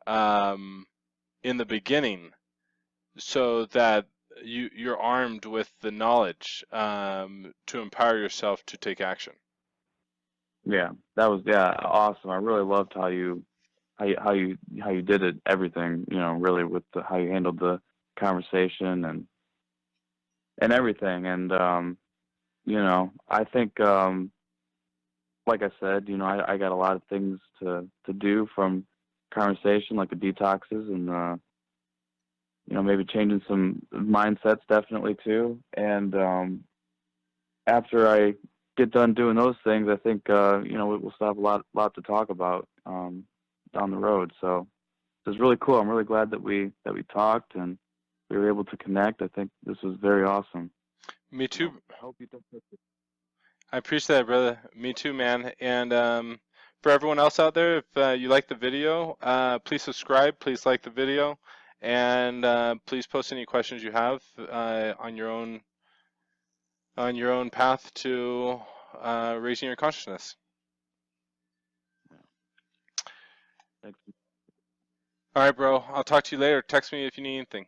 in the beginning, so that you're armed with the knowledge to empower yourself to take action. yeah, that was awesome. I really loved how you did it, everything. You know, really with how you handled the conversation and everything. And you know, I think like I said, you know, I got a lot of things to do from conversation, like the detoxes and you know, maybe changing some mindsets definitely too. And after I get done doing those things, I think you know, we'll still have a lot to talk about down the road. So it was really cool. I'm really glad that we talked and we were able to connect. I think this was very awesome. Me too. I hope you don't. I appreciate that, brother. Me too, man. And for everyone else out there, if you like the video, please subscribe. Please like the video, and please post any questions you have on your own path to raising your consciousness. Thanks. All right, bro. I'll talk to you later. Text me if you need anything.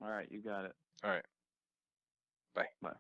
All right, you got it. All right. Bye. Bye.